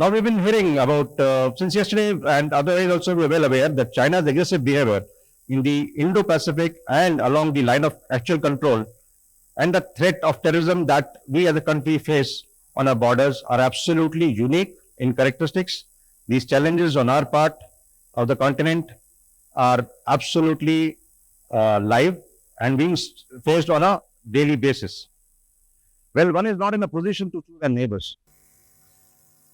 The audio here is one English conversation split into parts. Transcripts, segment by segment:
Now we've been hearing about, since yesterday and otherwise also we're well aware that China's aggressive behavior in the Indo-Pacific and along the line of actual control and the threat of terrorism that we as a country face on our borders are absolutely unique in characteristics. These challenges on our part of the continent are absolutely live and being faced on a daily basis. Well, one is not in a position to choose their neighbors.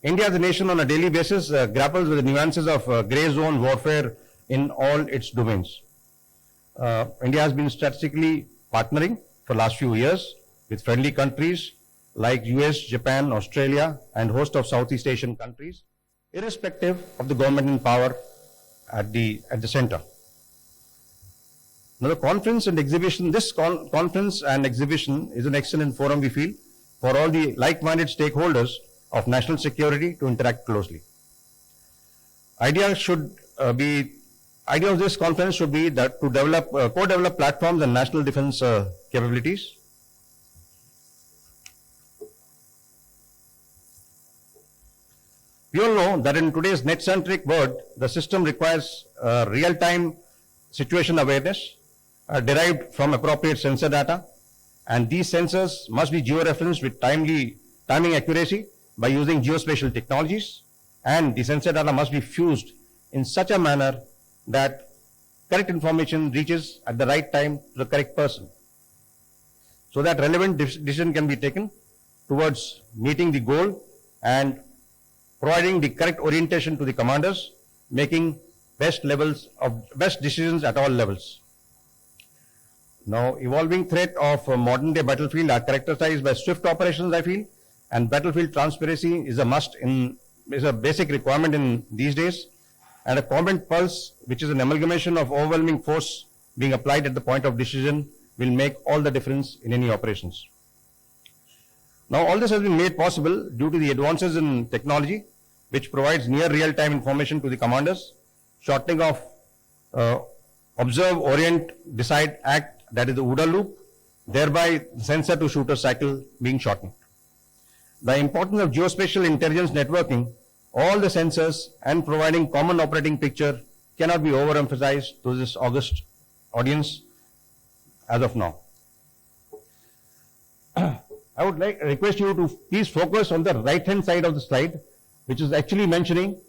India as a nation on a daily basis grapples with the nuances of grey zone warfare in all its domains. India has been strategically partnering for the last few years with friendly countries like US, Japan, Australia, and host of Southeast Asian countries, irrespective of the government in power at the center. Now, the conference and exhibition, this conference and exhibition is an excellent forum, we feel, for all the like-minded stakeholders of national security to interact closely. Idea of this conference should be that to develop, co-develop platforms and national defense capabilities. We all know that in today's net-centric world, the system requires real-time situation awareness derived from appropriate sensor data, and these sensors must be georeferenced with timing accuracy by using geospatial technologies, and the sensor data must be fused in such a manner that correct information reaches at the right time to the correct person, so that relevant decision can be taken towards meeting the goal and providing the correct orientation to the commanders, making best decisions at all levels. Now, evolving threat of modern day battlefield are characterized by swift operations, I feel, and battlefield transparency is a basic requirement in these days, and a combat pulse, which is an amalgamation of overwhelming force being applied at the point of decision, will make all the difference in any operations. Now, all this has been made possible due to the advances in technology, which provides near real-time information to the commanders, shortening of observe, orient, decide, act, that is the OODA loop, thereby sensor to shooter cycle being shortened. The importance of geospatial intelligence networking, all the sensors and providing common operating picture cannot be overemphasized to this august audience as of now. I would request you to please focus on the right-hand side of the slide, which is actually mentioning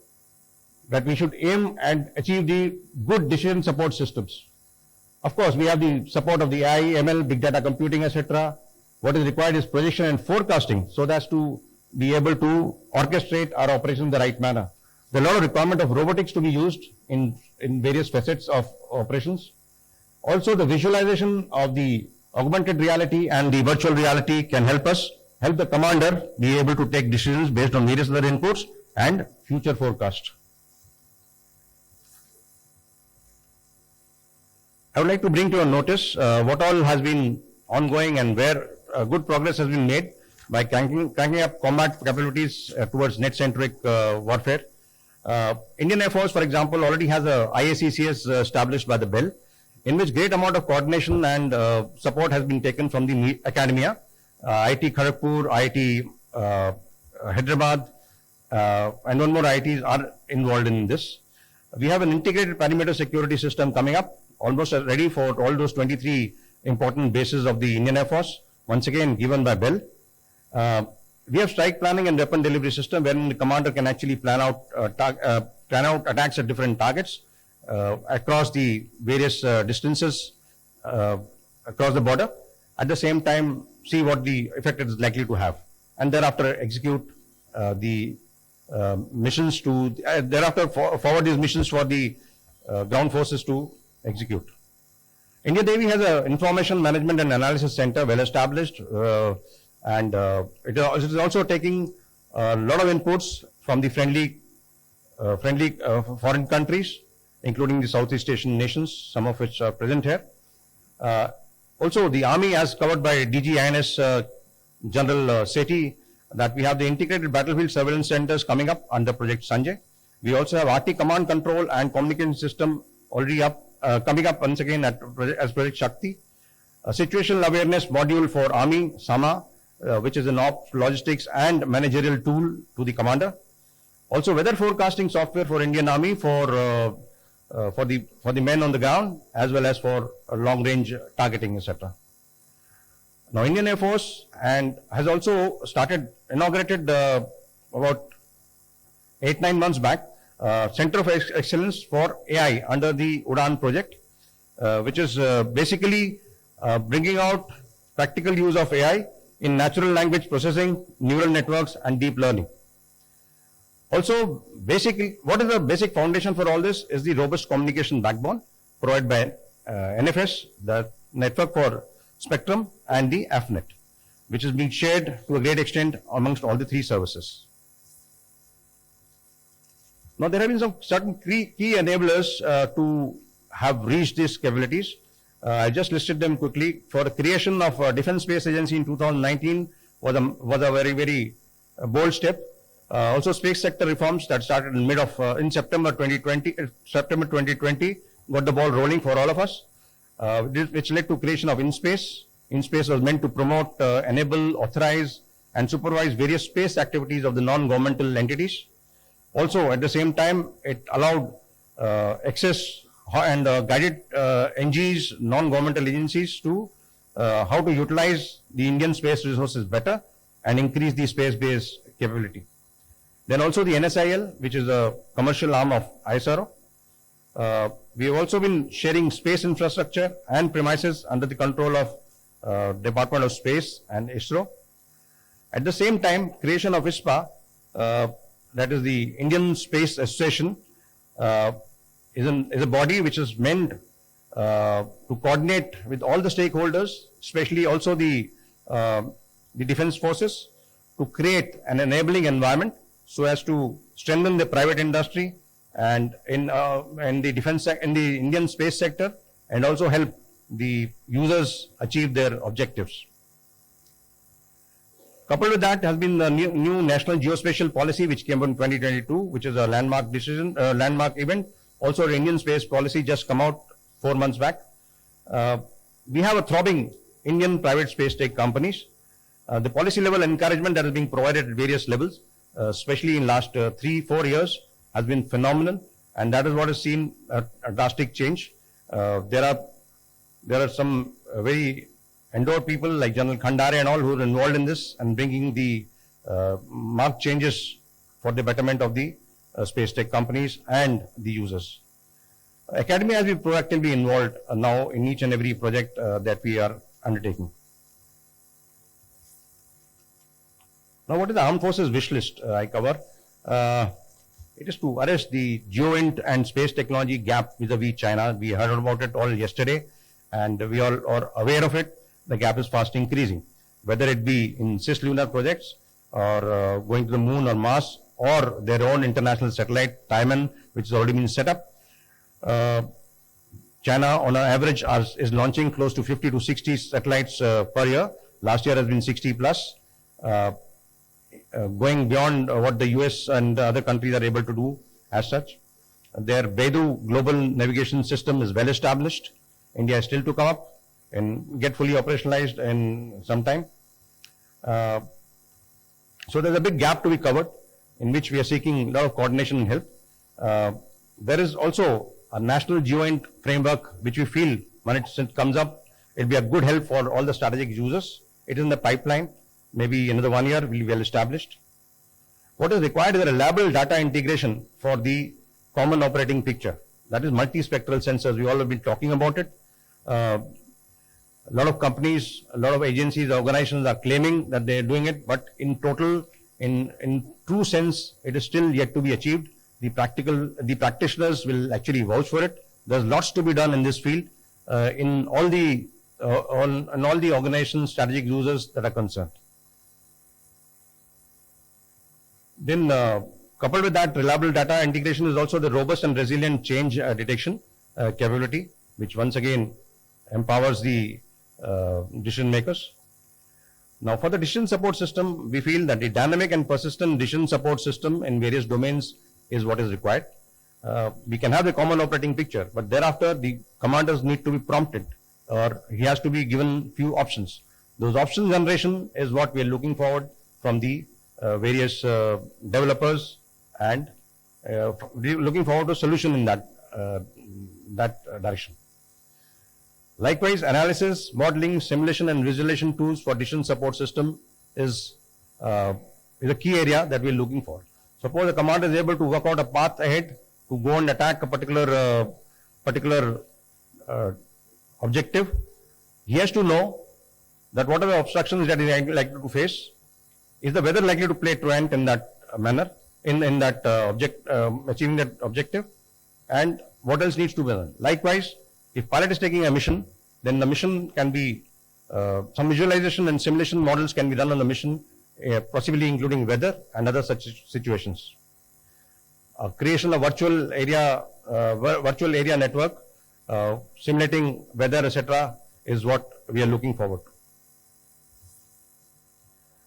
that we should aim and achieve the good decision support systems. Of course, we have the support of the AI, ML, big data computing, etc. What is required is projection and forecasting, so that's to be able to orchestrate our operations in the right manner. There are a lot of requirement of robotics to be used in various facets of operations. Also, the visualization of the augmented reality and the virtual reality can help the commander be able to take decisions based on various other inputs and future forecast. I would like to bring to your notice what all has been ongoing and where good progress has been made by cranking up combat capabilities towards net-centric warfare. Indian Air Force, for example, already has a IACCS established by the BEL, in which great amount of coordination and support has been taken from the academia. IIT Kharagpur, IIT Hyderabad, and one more IITs are involved in this. We have an integrated perimeter security system coming up, almost ready for all those 23 important bases of the Indian Air Force, once again given by BEL. We have strike planning and weapon delivery system wherein the commander can actually plan out attacks at different targets across the various distances across the border. At the same time, see what the effect it is likely to have, and thereafter execute the missions to, thereafter forward these missions for the ground forces to execute. Indian Navy has an information management and analysis center well established, and it is also taking a lot of inputs from the friendly foreign countries, including the Southeast Asian nations, some of which are present here. Also, the Army, as covered by DG INS General Sethi, that we have the integrated battlefield surveillance centers coming up under Project Sanjay. We also have RT command control and communication system already coming up once again as Project Shakti. A situational awareness module for Army, SAMA, which is an ops, logistics and managerial tool to the commander. Also, weather forecasting software for Indian Army for the men on the ground, as well as for long range targeting, etc. Now, Indian Air Force has also inaugurated about 8-9 months back, Center of Excellence for AI under the UDAN project, which is basically bringing out practical use of AI in natural language processing, neural networks, and deep learning. Also, basically, what is the basic foundation for all this is the robust communication backbone provided by NFS, the Network for Spectrum, and the AFNet, which is being shared to a great extent amongst all the three services. Now, there have been some certain key enablers to have reached these capabilities. I just listed them quickly. For the creation of Defence Space Agency in 2019 was a very, very bold step. Also, space sector reforms that started in September 2020, got the ball rolling for all of us, which led to creation of InSpace. InSpace was meant to promote, enable, authorize, and supervise various space activities of the non-governmental entities. Also, at the same time, it allowed access and guided NGs, non-governmental agencies, to how to utilize the Indian space resources better and increase the space-based capability. Then also the NSIL, which is a commercial arm of ISRO. We have also been sharing space infrastructure and premises under the control of Department of Space and ISRO. At the same time, creation of ISPA, that is the Indian Space Association, is a body which is meant to coordinate with all the stakeholders, especially also the defense forces, to create an enabling environment so as to strengthen the private industry and in the defense in the Indian space sector, and also help the users achieve their objectives. Coupled with that has been the new National Geospatial Policy, which came out in 2022, which is a landmark decision, landmark event. Also, the Indian space policy just come out 4 months back. We have a throbbing Indian private space tech companies. The policy level encouragement that is being provided at various levels, especially in last 3-4 years, has been phenomenal, and that is what has seen a drastic change. There are some very endured people like General Khandare and all who are involved in this and bringing the marked changes for the betterment of the space tech companies and the users. Academy has been proactively involved now in each and every project that we are undertaking. Now, what is the Armed Forces wish list I cover? It is to arrest the GEOINT and space technology gap vis-a-vis China. We heard about it all yesterday, and we all are aware of it. The gap is fast increasing, whether it be in cislunar projects or going to the moon or Mars, or their own international satellite, Taiwan, which has already been set up. China, on an average, is launching close to 50 to 60 satellites per year. Last year has been 60 plus. Going beyond what the US and other countries are able to do as such. Their Beidou global navigation system is well established. India is still to come up and get fully operationalized in some time. So there's a big gap to be covered, in which we are seeking a lot of coordination and help. There is also a national GEOINT framework, which we feel when it comes up, it will be a good help for all the strategic users. It is in the pipeline. Maybe another 1 year will be well established. What is required is a reliable data integration for the common operating picture. That is multispectral sensors. We all have been talking about it. A lot of companies, a lot of agencies, organizations are claiming that they are doing it, but in total, in true sense, it is still yet to be achieved. The practitioners will actually vouch for it. There's lots to be done in this field in all the organizations, strategic users that are concerned. Then, coupled with that, reliable data integration is also the robust and resilient change detection capability, which once again empowers the decision makers. Now, for the decision support system, we feel that the dynamic and persistent decision support system in various domains is what is required. We can have the common operating picture, but thereafter the commanders need to be prompted, or he has to be given few options. Those option generation is what we are looking forward from the various developers and looking forward to a solution in that, direction. Likewise, analysis, modeling, simulation and visualization tools for decision support system is a key area that we are looking for. Suppose the commander is able to work out a path ahead to go and attack a particular objective. He has to know that what are the obstructions that he is likely to face. Is the weather likely to play truant in that manner, in that achieving that objective, and what else needs to be done. Likewise, if pilot is taking a mission, then the mission can be, some visualization and simulation models can be done on the mission, possibly including weather and other such situations. Creation of virtual area network, simulating weather, etc., is what we are looking forward to.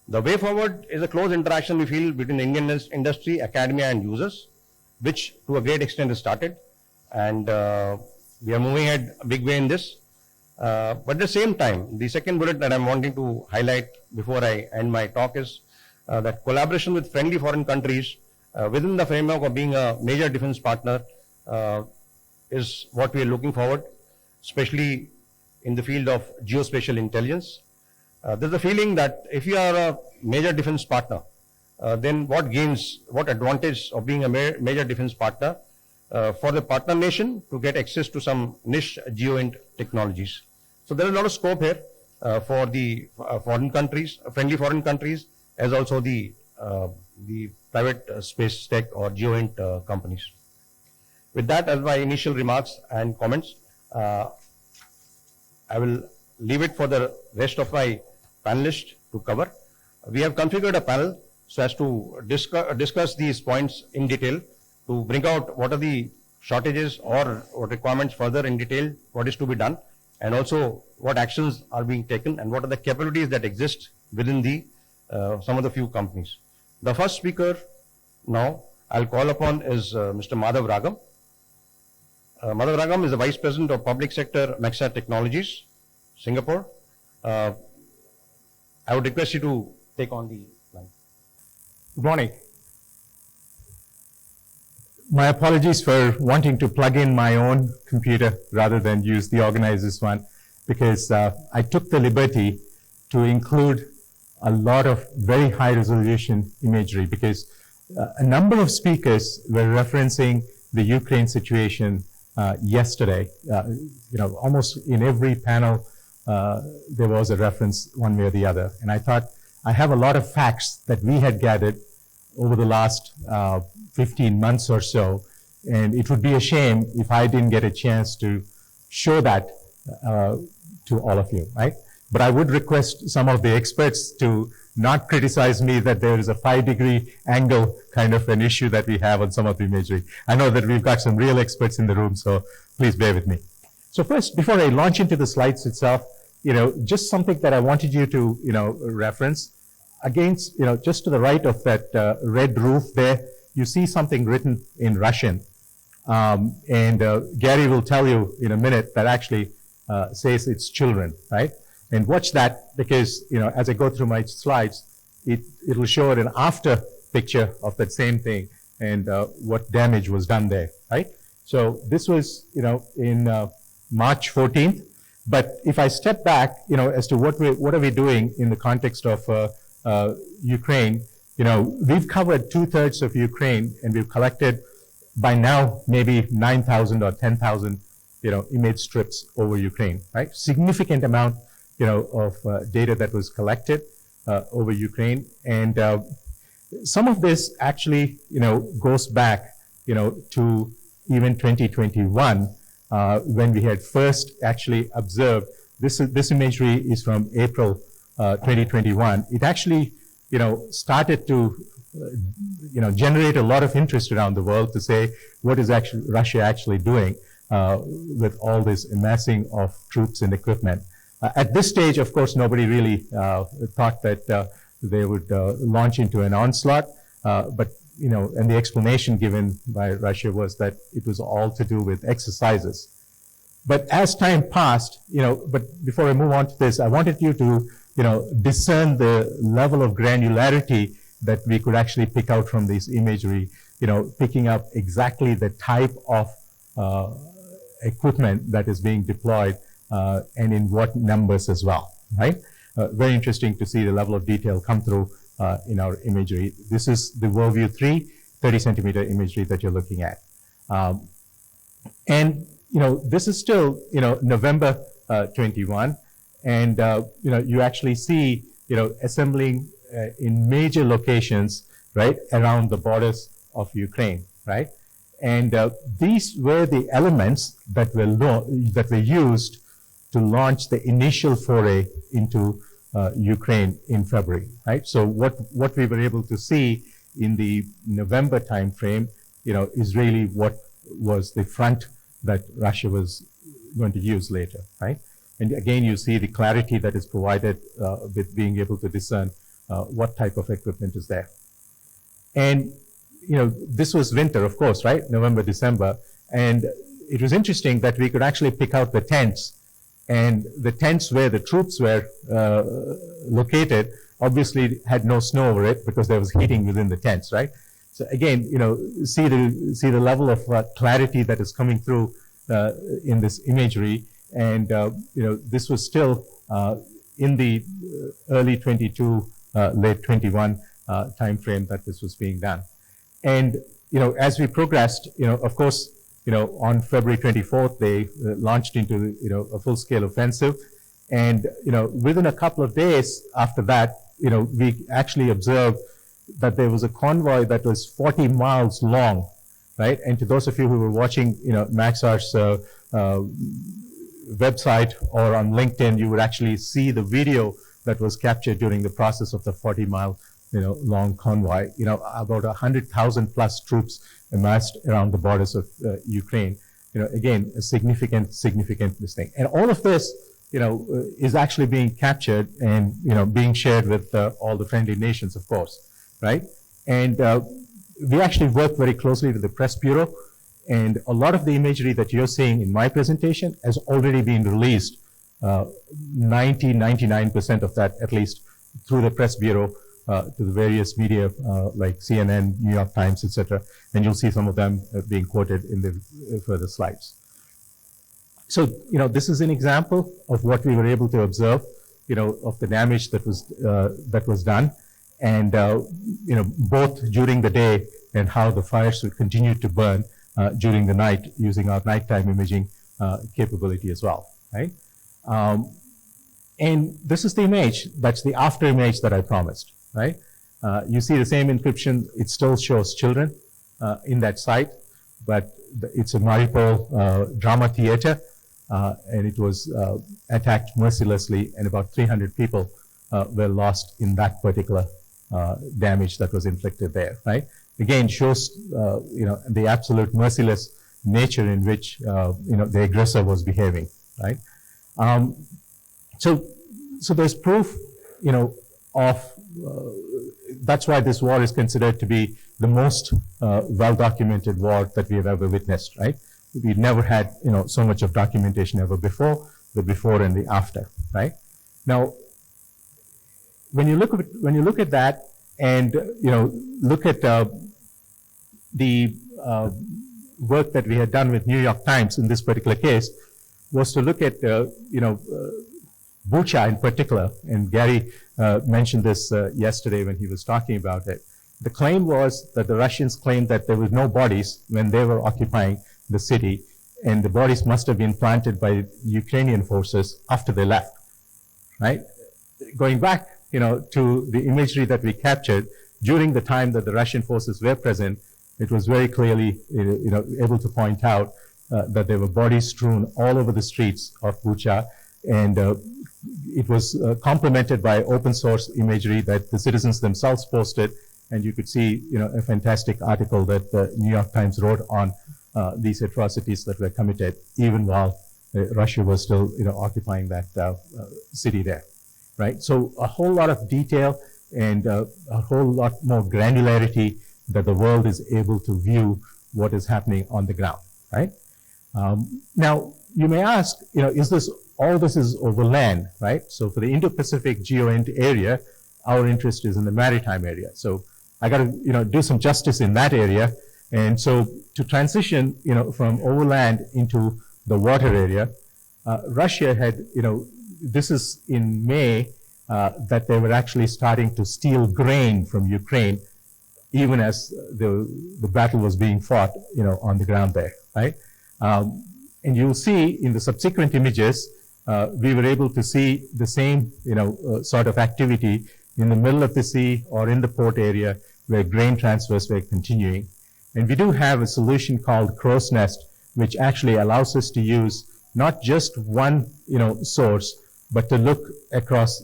The way forward is a close interaction we feel between the Indian industry, academia and users, which to a great extent is started, and we are moving ahead a big way in this. But at the same time, the second bullet that I'm wanting to highlight before I end my talk is that collaboration with friendly foreign countries within the framework of being a major defense partner is what we are looking forward, especially in the field of geospatial intelligence. There's a feeling that if you are a major defense partner, then what advantage of being a major defense partner for the partner nation to get access to some niche GEOINT technologies. So there is a lot of scope here for the foreign countries, friendly foreign countries, as also the private space tech or GEOINT companies. With that as my initial remarks and comments, I will leave it for the rest of my panelists to cover. We have configured a panel so as to discuss these points in detail, to bring out what are the shortages or requirements further in detail, what is to be done, and also what actions are being taken and what are the capabilities that exist within the some of the few companies. The first speaker now I'll call upon is Mr. Madhav Ragam. Madhav Ragam is the Vice President of Public Sector Maxar Technologies, Singapore. I would request you to take on the line. Good morning. My apologies for wanting to plug in my own computer rather than use the organizer's one, because I took the liberty to include a lot of very high resolution imagery, because a number of speakers were referencing the Ukraine situation yesterday. Almost in every panel there was a reference one way or the other. And I thought, I have a lot of facts that we had gathered over the last 15 months or so, and it would be a shame if I didn't get a chance to show that to all of you, right? But I would request some of the experts to not criticize me that there is a 5-degree angle kind of an issue that we have on some of the imagery. I know that we've got some real experts in the room, so please bear with me. So first, before I launch into the slides itself, just something that I wanted you to, reference. Against, just to the right of that red roof there, you see something written in Russian. And Gary will tell you in a minute that actually says it's children, right? And watch that, because, as I go through my slides, it'll show an after picture of that same thing and what damage was done there, right? So this was, in March 14th. But if I step back, as to what are we doing in the context of Ukraine, we've covered 2/3 of Ukraine, and we've collected by now maybe 9,000 or 10,000, image strips over Ukraine, right? Significant amount, of data that was collected over Ukraine. And some of this actually, goes back, to even 2021, when we had first actually observed this imagery is from April 2021. It actually, started to, generate a lot of interest around the world to say, what is actually Russia actually doing with all this amassing of troops and equipment? At this stage, of course, nobody really thought that they would launch into an onslaught, but and the explanation given by Russia was that it was all to do with exercises. But as time passed, but before I move on to this, I wanted you to, discern the level of granularity that we could actually pick out from this imagery, picking up exactly the type of equipment that is being deployed and in what numbers as well, right? Very interesting to see the level of detail come through in our imagery. This is the WorldView 3 30-centimeter imagery that you're looking at. And, this is still, November 21. And, you actually see, assembling in major locations, right, around the borders of Ukraine, right? And these were the elements that were used to launch the initial foray into Ukraine in February, right? So what we were able to see in the November timeframe, is really what was the front that Russia was going to use later, right? And again, you see the clarity that is provided with being able to discern what type of equipment is there. And, this was winter, of course, right? November, December. And it was interesting that we could actually pick out the tents. And the tents where the troops were located obviously had no snow over it because there was heating within the tents, right? So again, see the level of clarity that is coming through in this imagery. And, this was still in the early 22, late 21 time frame that this was being done. And, as we progressed, of course, on February 24th, they launched into, a full-scale offensive. And, within a couple of days after that, we actually observed that there was a convoy that was 40 miles long, right? And to those of you who were watching, Maxar's website or on LinkedIn, you would actually see the video that was captured during the process of the 40-mile, long convoy. About 100,000 plus troops amassed around the borders of Ukraine. Again, a significant this thing. And all of this, is actually being captured and, being shared with all the friendly nations, of course, right? And we actually work very closely with the press bureau. And a lot of the imagery that you're seeing in my presentation has already been released, 99% of that, at least, through the press bureau to the various media like CNN, New York Times, etc. And you'll see some of them being quoted in the further slides. So, this is an example of what we were able to observe, of the damage that was done. And, both during the day and how the fires would continue to burn during the night using our nighttime imaging capability as well, right? And this is the image. That's the after image that I promised, right? You see the same encryption. It still shows children in that site, but it's a Mariupol drama theater, and it was attacked mercilessly, and about 300 people were lost in that particular damage that was inflicted there, right? Again, shows, the absolute merciless nature in which, the aggressor was behaving, right? So there's proof, of, that's why this war is considered to be the most well-documented war that we have ever witnessed, right? We've never had, so much of documentation ever before, the before and the after, right? Now, when you look at that and, look at the work that we had done with New York Times in this particular case, was to look at, Bucha in particular, and Gary mentioned this yesterday when he was talking about it. The claim was that the Russians claimed that there were no bodies when they were occupying the city, and the bodies must have been planted by Ukrainian forces after they left, right? Going back, to the imagery that we captured during the time that the Russian forces were present, it was very clearly, able to point out that there were bodies strewn all over the streets of Bucha, and it was complemented by open source imagery that the citizens themselves posted, and you could see, a fantastic article that the New York Times wrote on these atrocities that were committed, even while Russia was still, occupying that city there, right? So a whole lot of detail and a whole lot more granularity that the world is able to view what is happening on the ground, right? Now, you may ask, all this is over land, right? So for the Indo-Pacific GEOINT area, our interest is in the maritime area. So I got to, do some justice in that area. And so to transition, from overland into the water area, Russia had, this is in May, that they were actually starting to steal grain from Ukraine, even as the battle was being fought, on the ground there, right? And you'll see in the subsequent images, we were able to see the same, sort of activity in the middle of the sea or in the port area where grain transfers were continuing. And we do have a solution called Crow's Nest, which actually allows us to use not just one, source, but to look across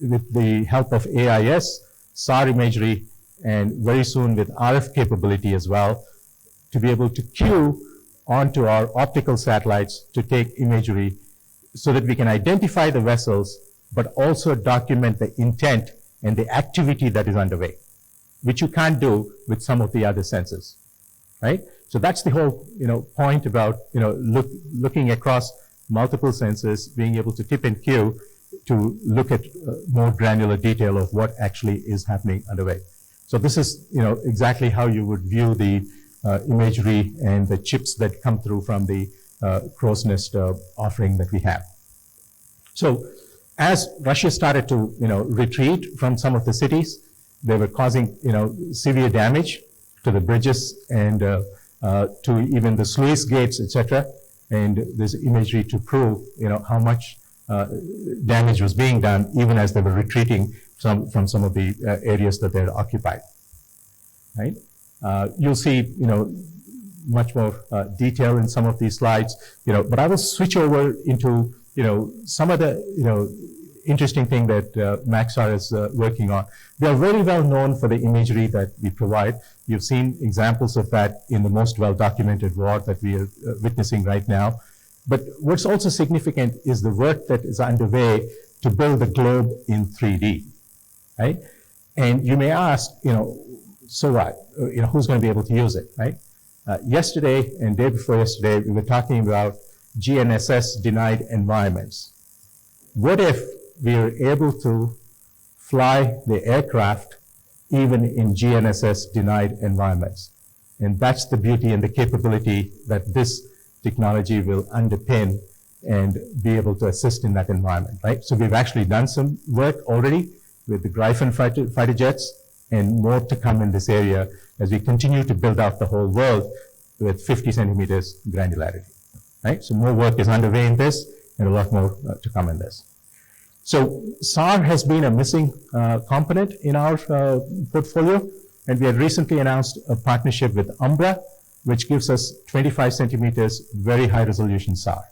with the help of AIS, SAR imagery, and very soon with RF capability as well, to be able to queue onto our optical satellites to take imagery so that we can identify the vessels, but also document the intent and the activity that is underway, which you can't do with some of the other sensors, right? So that's the whole, point about, looking across multiple sensors, being able to tip and queue to look at more granular detail of what actually is happening underway. So this is, exactly how you would view the imagery and the chips that come through from the Crow's Nest offering that we have. So as Russia started to, retreat from some of the cities, they were causing, severe damage to the bridges and to even the sluice gates, etc. And there's imagery to prove, how much damage was being done even as they were retreating from some of the areas that they're occupied, right? You'll see, much more detail in some of these slides, but I will switch over into, some of the, interesting thing that Maxar is working on. They are very well known for the imagery that we provide. You've seen examples of that in the most well-documented war that we are witnessing right now. But what's also significant is the work that is underway to build the globe in 3D, right? And you may ask, so what? Who's going to be able to use it, right? Yesterday and day before yesterday, we were talking about GNSS denied environments. What if we are able to fly the aircraft even in GNSS denied environments? And that's the beauty and the capability that this technology will underpin and be able to assist in that environment, right? So we've actually done some work already with the Gryphon fighter jets, and more to come in this area as we continue to build out the whole world with 50 centimeters granularity, right? So more work is underway in this and a lot more to come in this. So SAR has been a missing component in our portfolio, and we had recently announced a partnership with Umbra, which gives us 25 centimeters very high resolution SAR.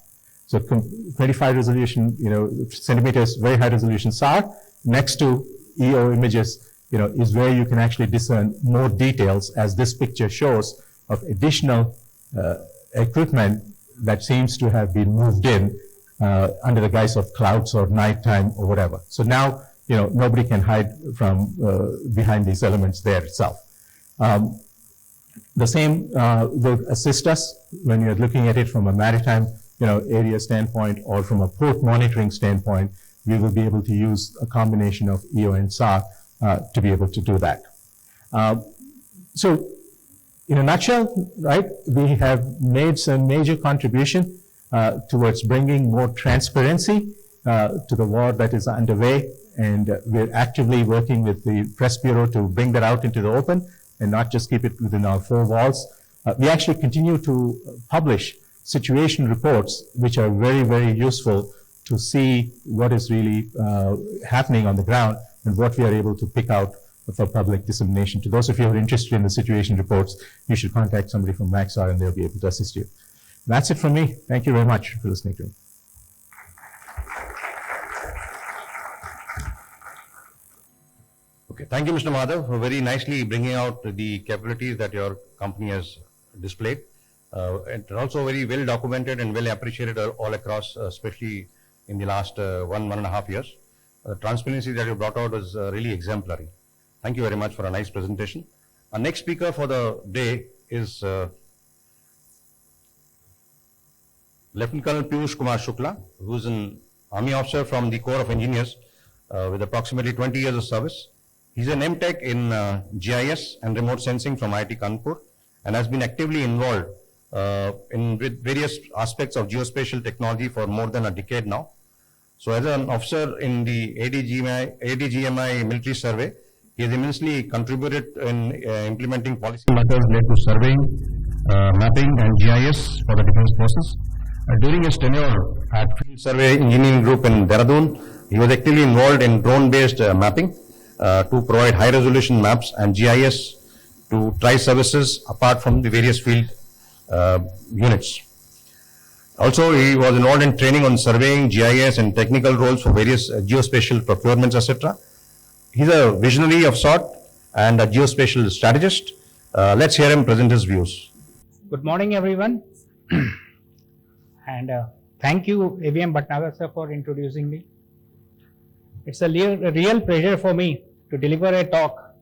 So 25 resolution, centimeters very high resolution SAR next to EO images, is where you can actually discern more details, as this picture shows, of additional equipment that seems to have been moved in under the guise of clouds or nighttime or whatever. So now, nobody can hide from behind these elements there itself. The same will assist us when you're looking at it from a maritime, area standpoint or from a port monitoring standpoint. We will be able to use a combination of EO and SAR to be able to do that. So, in a nutshell, right, we have made some major contribution towards bringing more transparency to the war that is underway, and we're actively working with the Press Bureau to bring that out into the open and not just keep it within our four walls. We actually continue to publish situation reports, which are very, very useful to see what is really happening on the ground and what we are able to pick out for public dissemination. To those of you who are interested in the situation reports, you should contact somebody from Maxar and they'll be able to assist you. That's it from me. Thank you very much for listening to me. Okay, thank you, Mr. Madhav, for very nicely bringing out the capabilities that your company has displayed. And also very well documented and well appreciated all across, especially in the last 1.5 years. The transparency that you brought out was really exemplary. Thank you very much for a nice presentation. Our next speaker for the day is Lieutenant Colonel Piyush Kumar Shukla, who is an Army officer from the Corps of Engineers with approximately 20 years of service. He's an MTech in GIS and remote sensing from IIT Kanpur, and has been actively involved in with various aspects of geospatial technology for more than a decade now. So as an officer in the ADGMI military survey, he has immensely contributed in implementing policy methods related to surveying, mapping and GIS for the defense forces. During his tenure at Field Survey Engineering Group in Dehradun, he was actively involved in drone-based mapping to provide high-resolution maps and GIS to tri-services apart from the various field units. Also, he was involved in training on surveying, GIS and technical roles for various geospatial procurements, etc. He's a visionary of sort and a geospatial strategist. Let's hear him present his views. Good morning, everyone. And thank you, AVM Bhatnagar sir, for introducing me. It's a real pleasure for me to deliver a talk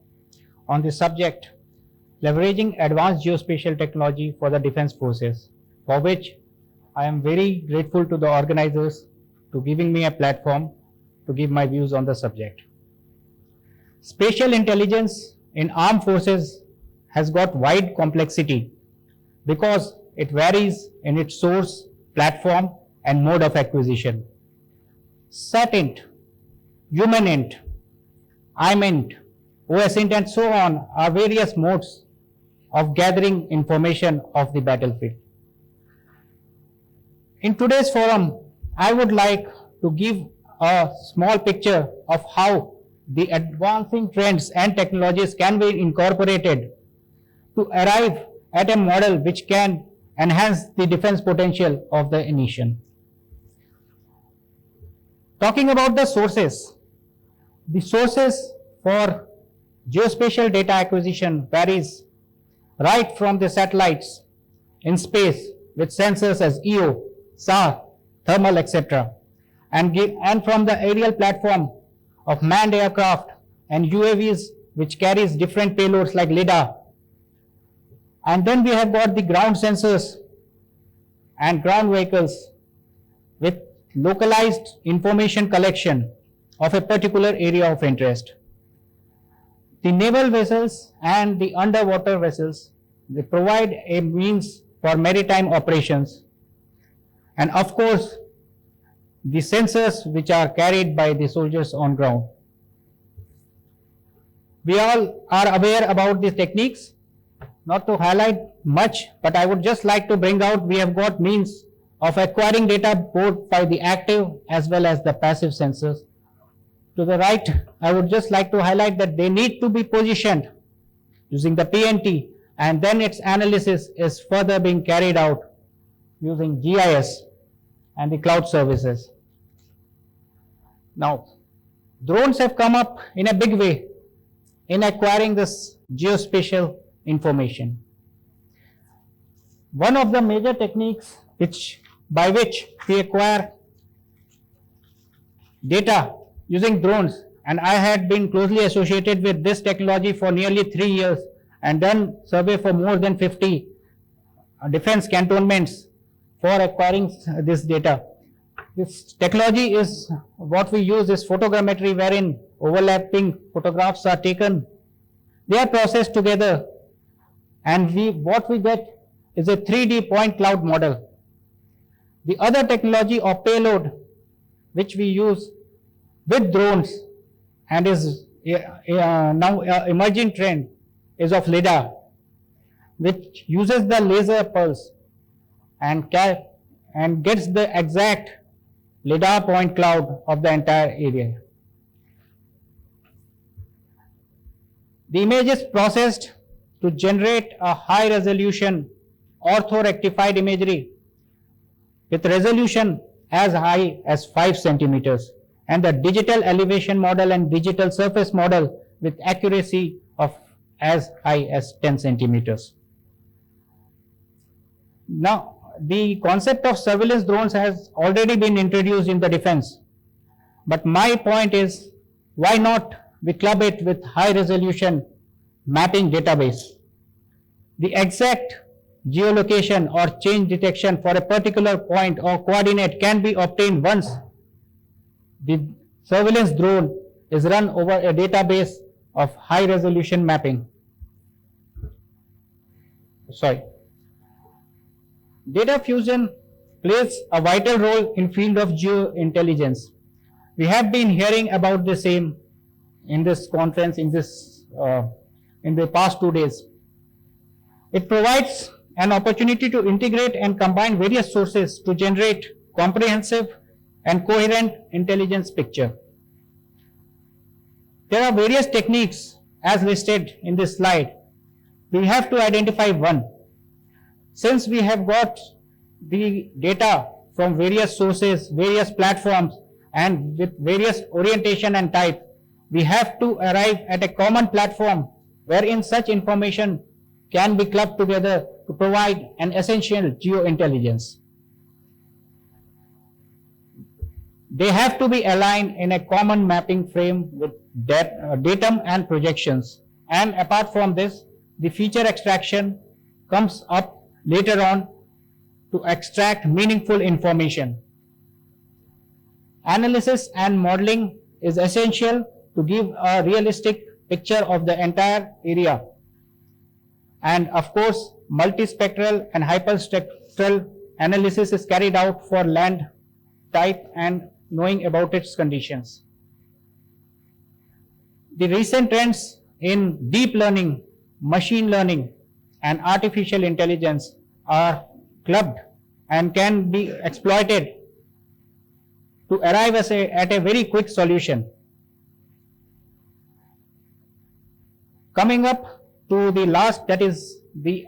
on the subject, leveraging advanced geospatial technology for the defense forces, for which I am very grateful to the organizers to giving me a platform to give my views on the subject. Spatial intelligence in armed forces has got wide complexity because it varies in its source, platform and mode of acquisition. SATINT, HUMANINT, IMINT, OSINT and so on are various modes of gathering information of the battlefield. In today's forum, I would like to give a small picture of how the advancing trends and technologies can be incorporated to arrive at a model which can enhance the defense potential of the nation. Talking about the sources for geospatial data acquisition varies right from the satellites in space with sensors as EO, SAR, thermal, etc. and from the aerial platform of manned aircraft and UAVs which carries different payloads like LiDAR. And then we have got the ground sensors and ground vehicles with localized information collection of a particular area of interest. The naval vessels and the underwater vessels, they provide a means for maritime operations. And of course, the sensors which are carried by the soldiers on ground. We all are aware about these techniques. Not to highlight much, but I would just like to bring out, we have got means of acquiring data both by the active as well as the passive sensors. To the right, I would just like to highlight that they need to be positioned using the PNT, and then its analysis is further being carried out using GIS and the cloud services. Now, drones have come up in a big way in acquiring this geospatial information. One of the major techniques by which we acquire data using drones, and I had been closely associated with this technology for nearly 3 years and done survey for more than 50 defense cantonments for acquiring this data. This technology is what we use is photogrammetry, wherein overlapping photographs are taken. They are processed together, and what we get is a 3D point cloud model. The other technology or payload which we use with drones and is now emerging trend is of LiDAR, which uses the laser pulse and gets the exact LiDAR point cloud of the entire area. The image is processed to generate a high resolution ortho-rectified imagery with resolution as high as 5 centimeters and the digital elevation model and digital surface model with accuracy of as high as 10 centimeters. Now, the concept of surveillance drones has already been introduced in the defense, but my point is, why not we club it with high resolution mapping database? The exact geolocation or change detection for a particular point or coordinate can be obtained once the surveillance drone is run over a database of high resolution mapping. Data fusion plays a vital role in field of geointelligence. We have been hearing about the same in this conference in the past 2 days. It provides an opportunity to integrate and combine various sources to generate comprehensive and coherent intelligence picture. There are various techniques as listed in this slide. We have to identify one. Since we have got the data from various sources, various platforms, and with various orientation and type, we have to arrive at a common platform wherein such information can be clubbed together to provide an essential geointelligence. They have to be aligned in a common mapping frame with datum and projections. And apart from this, the feature extraction comes up later on to extract meaningful information. Analysis and modeling is essential to give a realistic picture of the entire area. And of course, multispectral and hyperspectral analysis is carried out for land type and knowing about its conditions. The recent trends in deep learning, machine learning, and artificial intelligence are clubbed and can be exploited to arrive at a very quick solution. Coming up to the last, that is the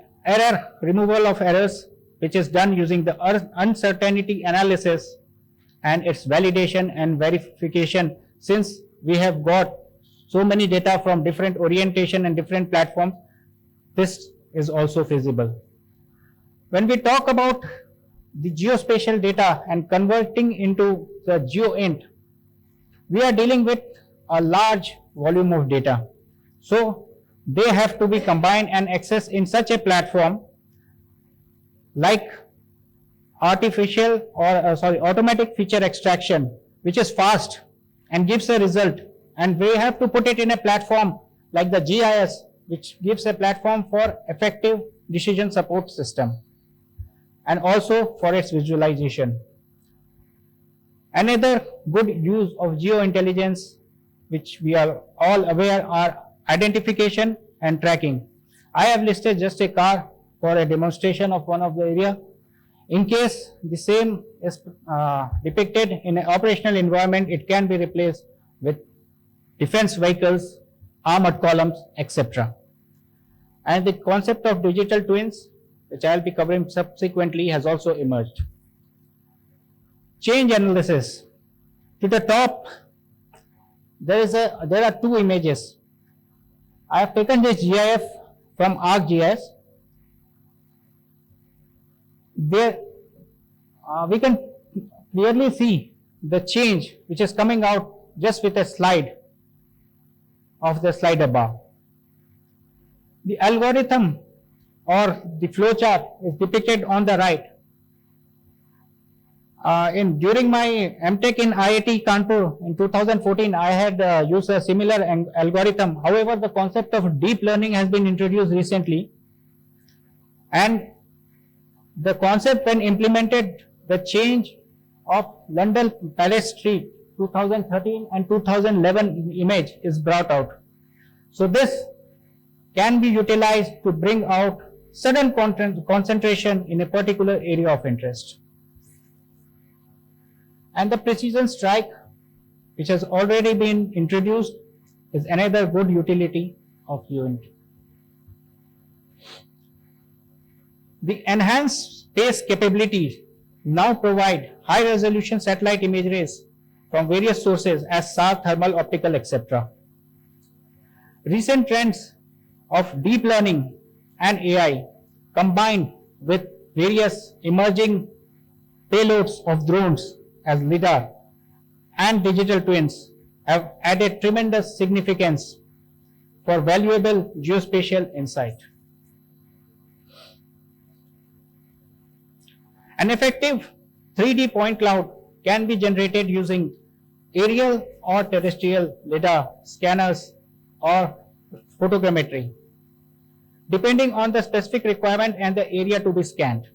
removal of errors, which is done using the uncertainty analysis and its validation and verification. Since we have got so many data from different orientation and different platforms, this is also feasible. When we talk about the geospatial data and converting into the GEOINT, we are dealing with a large volume of data. So they have to be combined and accessed in such a platform like automatic feature extraction, which is fast and gives a result. And we have to put it in a platform like the GIS, which gives a platform for effective decision support system and also for its visualization. Another good use of geointelligence, which we are all aware, are identification and tracking. I have listed just a car for a demonstration of one of the area. In case the same is depicted in an operational environment, it can be replaced with defense vehicles, armored columns, etc. And the concept of digital twins, which I will be covering subsequently, has also emerged. Change analysis. To the top, there are two images. I have taken this GIF from ArcGIS. There we can clearly see the change which is coming out just with a slide of the slider bar. The algorithm or the flowchart is depicted on the right. During my MTech in IIT Kanpur in 2014, I had used a similar algorithm. However, the concept of deep learning has been introduced recently, and the concept, when implemented, the change of London Palace Street 2013 and 2011 image is brought out. So this can be utilized to bring out sudden concentration in a particular area of interest. And the precision strike, which has already been introduced, is another good utility of GEOINT. The enhanced space capabilities now provide high resolution satellite imageries from various sources as SAR, thermal, optical, etc. Recent trends of deep learning and AI combined with various emerging payloads of drones as LIDAR and digital twins have added tremendous significance for valuable geospatial insight. An effective 3D point cloud can be generated using aerial or terrestrial LIDAR scanners or photogrammetry. depending on the specific requirement and the area to be scanned.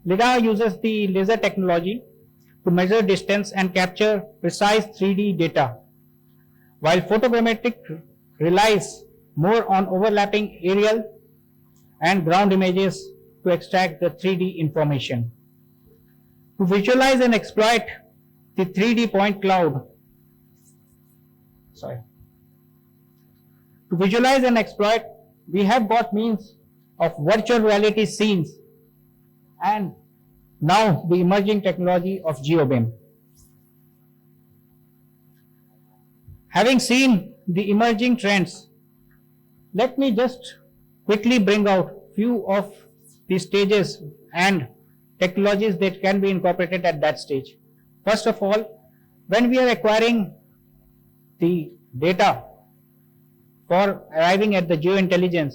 LiDAR uses the laser technology to measure distance and capture precise 3D data, while photogrammetric relies more on overlapping aerial and ground images to extract the 3D information. To visualize and exploit the 3D point cloud, to visualize and exploit, we have got means of virtual reality scenes and now the emerging technology of GeoBeam. Having seen the emerging trends, let me just quickly bring out few of the stages and technologies that can be incorporated at that stage. First of all, when we are acquiring the data for arriving at the geointelligence,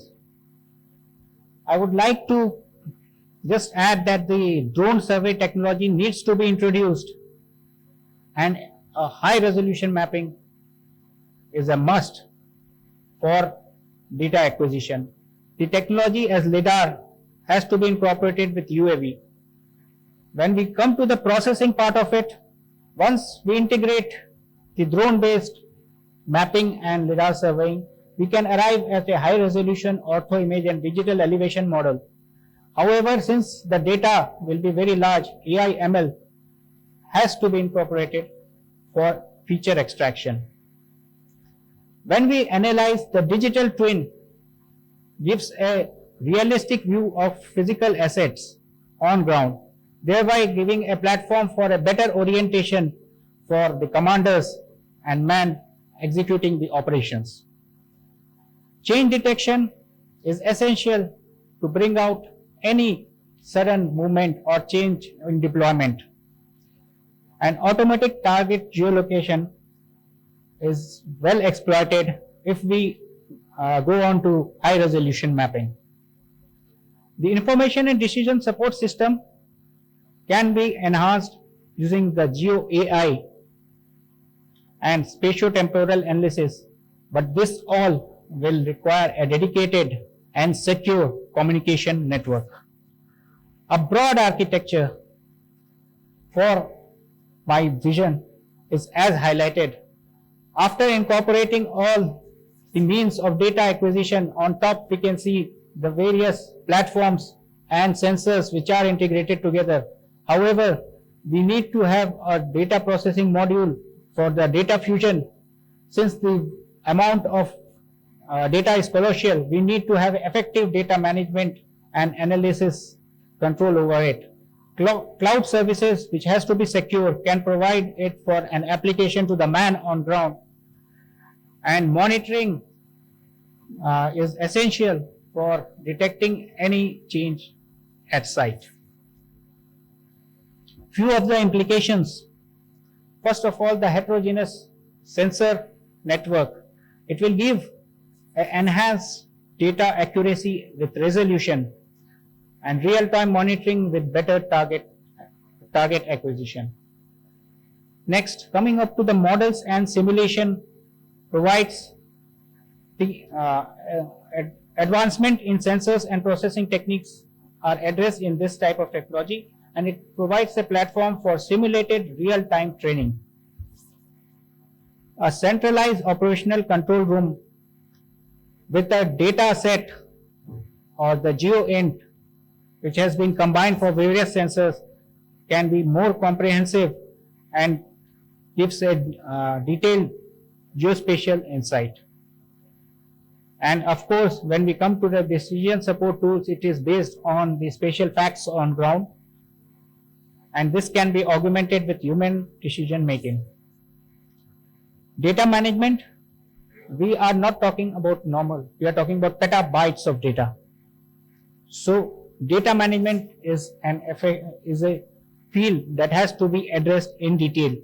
I would like to just add that the drone survey technology needs to be introduced and a high resolution mapping is a must for data acquisition. The technology as LiDAR has to be incorporated with UAV. When we come to the processing part of it, once we integrate the drone-based mapping and LiDAR surveying, we can arrive at a high resolution ortho image and digital elevation model. However, since the data will be very large, AI ML has to be incorporated for feature extraction. When we analyze, the digital twin gives a realistic view of physical assets on ground, thereby giving a platform for a better orientation for the commanders and man executing the operations. Change detection is essential to bring out any sudden movement or change in deployment. And automatic target geolocation is well exploited if we go on to high resolution mapping. The information and decision support system can be enhanced using the GeoAI and spatiotemporal analysis, but this all will require a dedicated and secure communication network. A broad architecture for my vision is as highlighted. After incorporating all the means of data acquisition, on top we can see the various platforms and sensors which are integrated together. However, we need to have a data processing module for the data fusion. Since the amount of data is colossal, we need to have effective data management and analysis control over it. Cloud services, which has to be secure, can provide it for an application to the man on ground. And monitoring is essential for detecting any change at site. Few of the implications. First of all, the heterogeneous sensor network. It will give enhanced data accuracy with resolution and real-time monitoring with better target acquisition. Next, coming up to the models and simulation provides the advancement in sensors and processing techniques are addressed in this type of technology, and it provides a platform for simulated real-time training. A centralized operational control room with a data set or the GEOINT, which has been combined for various sensors, can be more comprehensive and gives a detailed geospatial insight. And of course, when we come to the decision support tools, it is based on the spatial facts on ground, and this can be augmented with human decision making. Data management, we are not talking about normal, we are talking about petabytes of data. So data management is a field that has to be addressed in detail.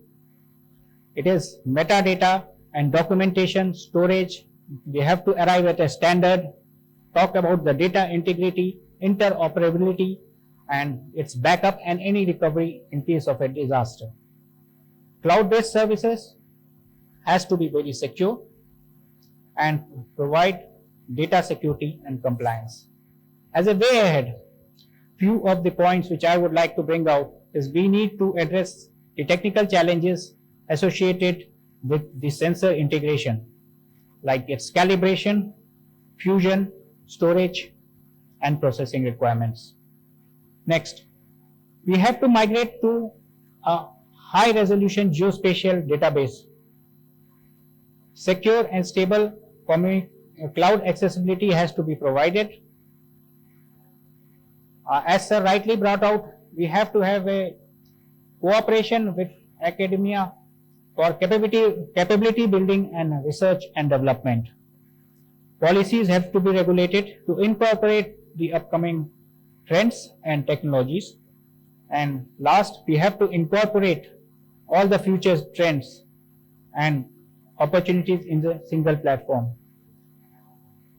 It is metadata and documentation, storage. We have to arrive at a standard, talk about the data integrity, interoperability, and its backup and any recovery in case of a disaster. Cloud-based services has to be very secure and provide data security and compliance. As a way ahead, few of the points which I would like to bring out is we need to address the technical challenges associated with the sensor integration, like its calibration, fusion, storage, and processing requirements. Next, we have to migrate to a high resolution geospatial database. Secure and stable cloud accessibility has to be provided. As Sir rightly brought out, we have to have a cooperation with academia for capability building and research and development. Policies have to be regulated to incorporate the upcoming trends and technologies. And last, we have to incorporate all the future trends and opportunities in the single platform.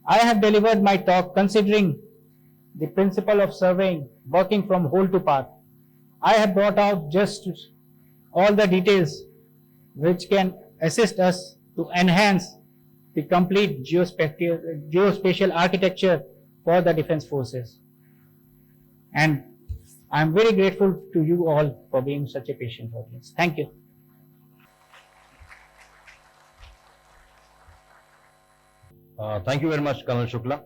I have delivered my talk considering the principle of surveying, working from whole to part. I have brought out just all the details which can assist us to enhance the complete geospatial architecture for the defense forces. And I am very grateful to you all for being such a patient audience. Thank you. Thank you very much, Colonel Shukla.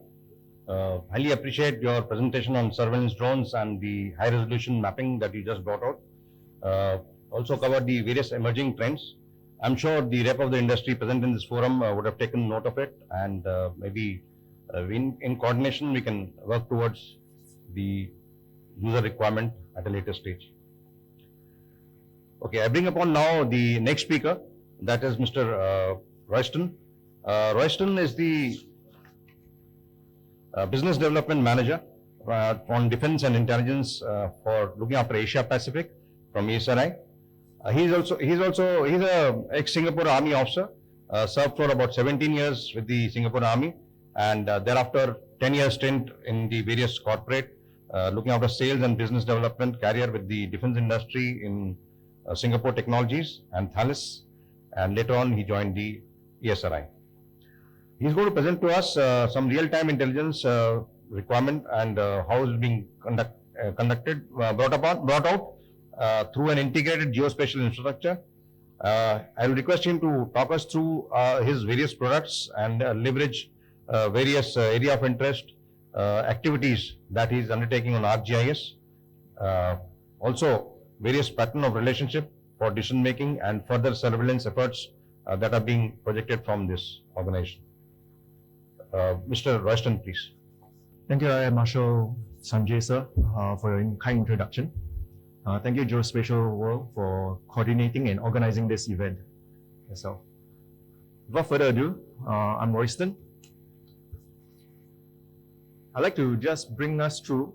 Highly appreciate your presentation on surveillance drones and the high resolution mapping that you just brought out. Also covered the various emerging trends. I'm sure the rep of the industry present in this forum would have taken note of it, and maybe in coordination we can work towards the user requirement at a later stage. Okay, I bring upon now the next speaker, that is Mr. Royston. Royston is the Business Development Manager on Defense and Intelligence for looking after Asia Pacific from ESRI. He's a ex-Singapore Army officer, served for about 17 years with the Singapore Army, and thereafter 10-year stint in the various corporate, looking after sales and business development career with the defense industry in Singapore Technologies and Thales, and later on he joined the ESRI. He's going to present to us some real-time intelligence requirement and how it's being brought out through an integrated geospatial infrastructure. I will request him to talk us through his various products and leverage various area of interest activities that he is undertaking on ArcGIS. Also, various pattern of relationship for decision making and further surveillance efforts that are being projected from this organization. Mr. Royston, please. Thank you, Air Marshal Sanjay sir, for your kind introduction. Thank you, Geospatial World, for coordinating and organizing this event yourself. Without further ado, I'm Royston. I'd like to just bring us through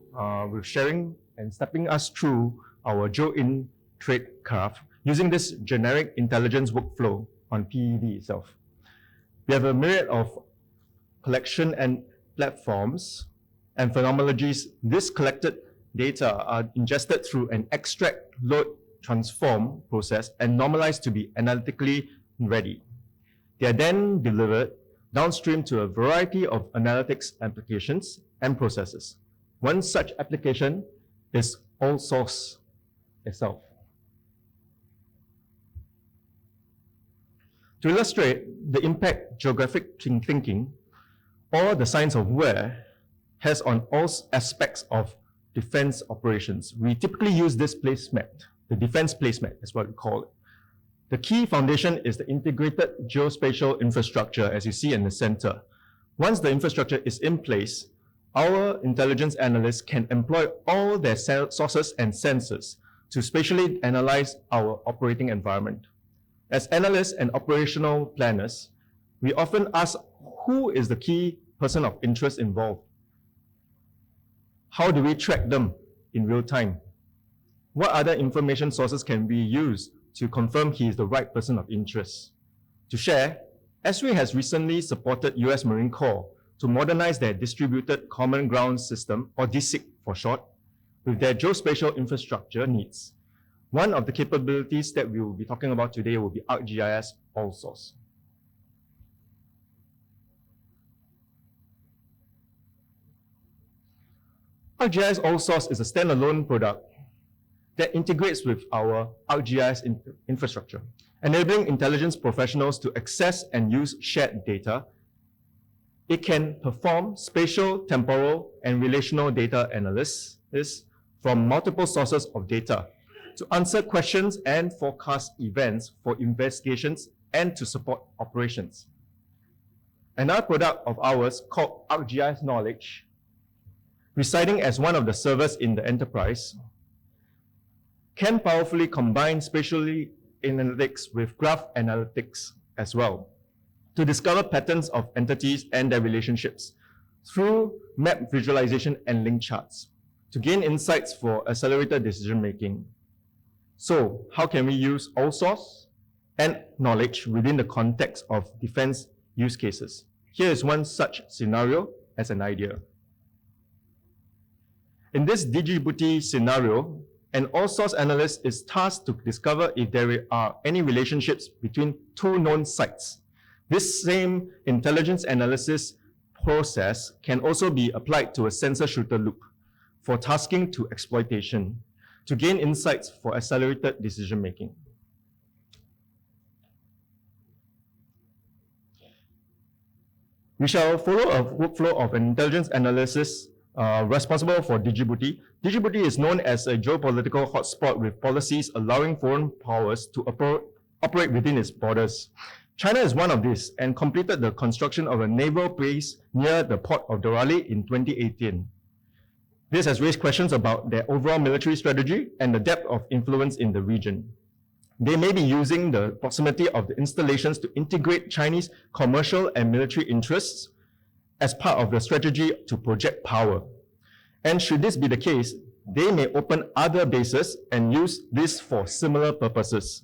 with sharing and stepping us through our GEOINT trade craft using this generic intelligence workflow on PED itself. We have a myriad of collection and platforms and phenomenologies. This collected data are ingested through an extract, load, transform process and normalized to be analytically ready. They are then delivered downstream to a variety of analytics applications and processes. One such application is AllSource itself. To illustrate the impact geographic thinking or the science of where has on all aspects of defense operations, we typically use this placemat, the defense placemat is what we call it. The key foundation is the integrated geospatial infrastructure, as you see in the center. Once the infrastructure is in place, our intelligence analysts can employ all their sources and sensors to spatially analyze our operating environment. As analysts and operational planners, we often ask who is the key person of interest involved. How do we track them in real time? What other information sources can we use to confirm he is the right person of interest? To share, ESRI has recently supported US Marine Corps to modernize their Distributed Common Ground System, or DCIC for short, with their geospatial infrastructure needs. One of the capabilities that we will be talking about today will be ArcGIS AllSource. ArcGIS All Source is a standalone product that integrates with our ArcGIS infrastructure, enabling intelligence professionals to access and use shared data. It can perform spatial, temporal, and relational data analysis from multiple sources of data to answer questions and forecast events for investigations and to support operations. Another product of ours called ArcGIS Knowledge, residing as one of the servers in the enterprise, can powerfully combine spatially analytics with graph analytics as well to discover patterns of entities and their relationships through map visualization and link charts to gain insights for accelerated decision-making. So, how can we use all source and knowledge within the context of defense use cases? Here is one such scenario as an idea. In this DigiBooty scenario, an all-source analyst is tasked to discover if there are any relationships between two known sites. This same intelligence analysis process can also be applied to a sensor shooter loop for tasking to exploitation to gain insights for accelerated decision-making. We shall follow a workflow of an intelligence analysis responsible for DigiBooty. DigiBooty is known as a geopolitical hotspot with policies allowing foreign powers to operate within its borders. China is one of these and completed the construction of a naval base near the port of Dorali in 2018. This has raised questions about their overall military strategy and the depth of influence in the region. They may be using the proximity of the installations to integrate Chinese commercial and military interests as part of the strategy to project power. And should this be the case, they may open other bases and use this for similar purposes.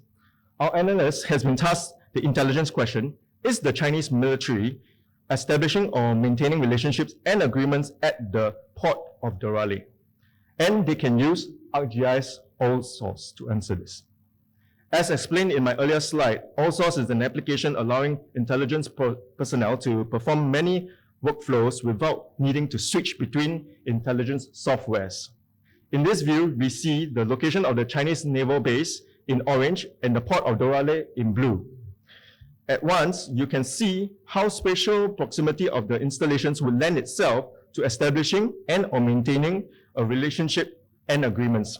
Our analyst has been tasked the intelligence question, is the Chinese military establishing or maintaining relationships and agreements at the port of Dorali? And they can use ArcGIS All Source to answer this. As explained in my earlier slide, All Source is an application allowing intelligence personnel to perform many workflows without needing to switch between intelligence softwares. In this view, we see the location of the Chinese naval base in orange and the port of Dorali in blue. At once, you can see how spatial proximity of the installations will lend itself to establishing and or maintaining a relationship and agreements.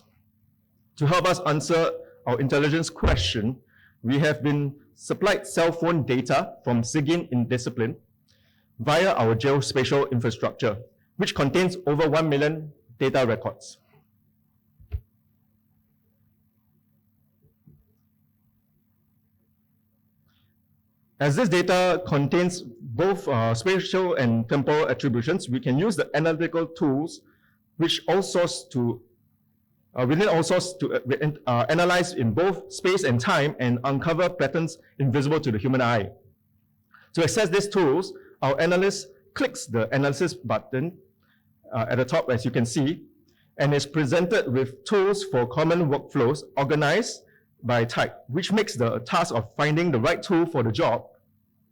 To help us answer our intelligence question, we have been supplied cell phone data from SIGINT in discipline via our geospatial infrastructure, which contains over 1 million data records. As this data contains both spatial and temporal attributions, we can use the analytical tools which within All Source to analyze in both space and time and uncover patterns invisible to the human eye. To access these tools, our analyst clicks the analysis button at the top, as you can see, and is presented with tools for common workflows organized by type, which makes the task of finding the right tool for the job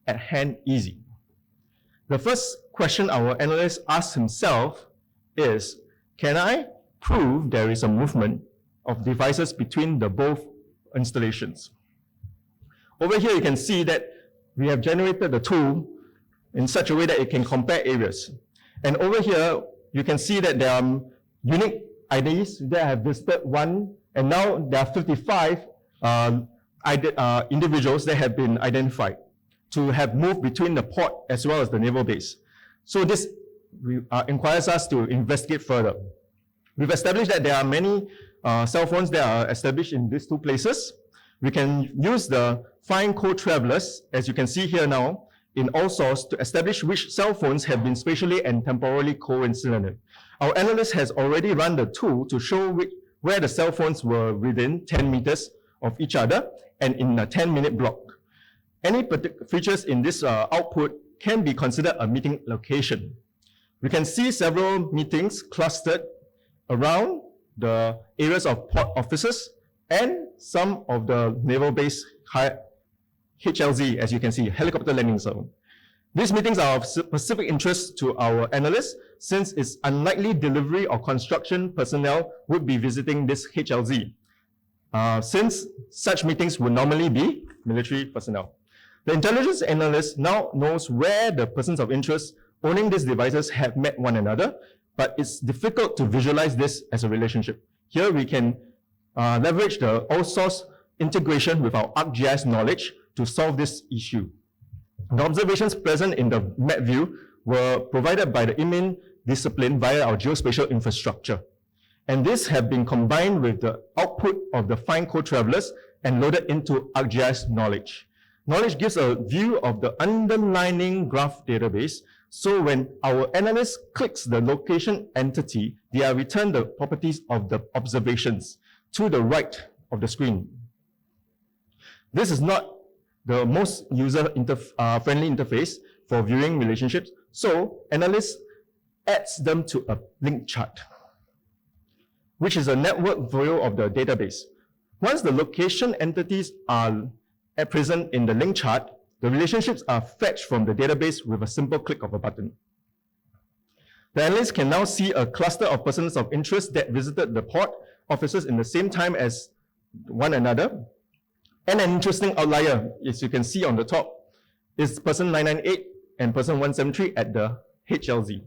at hand easy. The first question our analyst asks himself is, can I prove there is a movement of devices between the both installations? Over here, you can see that we have generated the tool in such a way that it can compare areas. And over here, you can see that there are unique IDs that have visited one, and now there are 55 individuals that have been identified to have moved between the port as well as the naval base. So this requires us to investigate further. We've established that there are many cell phones that are established in these two places. We can use the find co-travelers, as you can see here now, in All Source to establish which cell phones have been spatially and temporally coincident. Our analyst has already run the tool to show where the cell phones were within 10 meters of each other and in a 10-minute block. Any particular features in this output can be considered a meeting location. We can see several meetings clustered around the areas of port offices and some of the naval base HLZ, as you can see, helicopter landing zone. These meetings are of specific interest to our analysts since it's unlikely delivery or construction personnel would be visiting this HLZ, since such meetings would normally be military personnel. The intelligence analyst now knows where the persons of interest owning these devices have met one another, but it's difficult to visualize this as a relationship. Here we can leverage the all-source integration with our ArcGIS knowledge to solve this issue. The observations present in the map view were provided by the IMIN discipline via our geospatial infrastructure. And this have been combined with the output of the fine code travelers and loaded into ArcGIS knowledge. Knowledge gives a view of the underlying graph database. So when our analyst clicks the location entity, they are returned the properties of the observations to the right of the screen. This is not the most user-friendly interface for viewing relationships, so analysts adds them to a link chart, which is a network view of the database. Once the location entities are present in the link chart, the relationships are fetched from the database with a simple click of a button. The analyst can now see a cluster of persons of interest that visited the port offices in the same time as one another. And an interesting outlier, as you can see on the top, is person 998 and person 173 at the HLZ.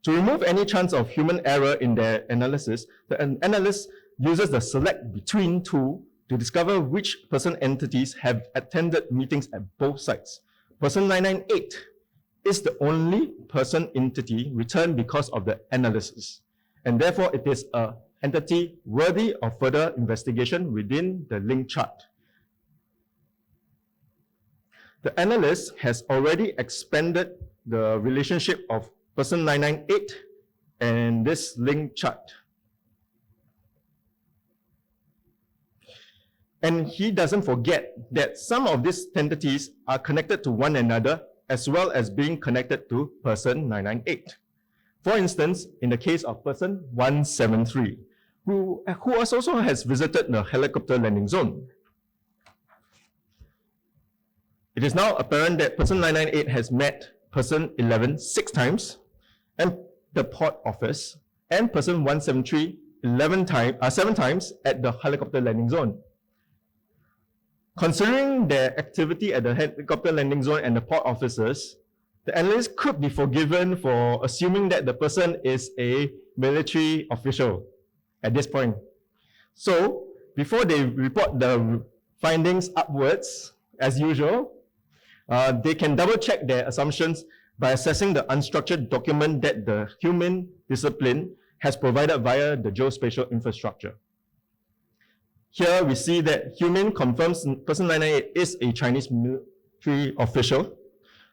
To remove any chance of human error in their analysis, the analyst uses the select between tool to discover which person entities have attended meetings at both sites. Person 998 is the only person entity returned because of the analysis, and therefore it is an entity worthy of further investigation within the link chart. The analyst has already expanded the relationship of person 998 and this link chart. And he doesn't forget that some of these entities are connected to one another as well as being connected to person 998. For instance, in the case of person 173, who also has visited the helicopter landing zone. It is now apparent that person 998 has met person 11 6 times, and the port office, and person 173 7 times at the helicopter landing zone. Considering their activity at the helicopter landing zone and the port offices, the analyst could be forgiven for assuming that the person is a military official at this point. So, before they report the findings upwards, as usual, they can double check their assumptions by assessing the unstructured document that the human discipline has provided via the geospatial infrastructure. Here we see that human confirms person 998 is a Chinese military official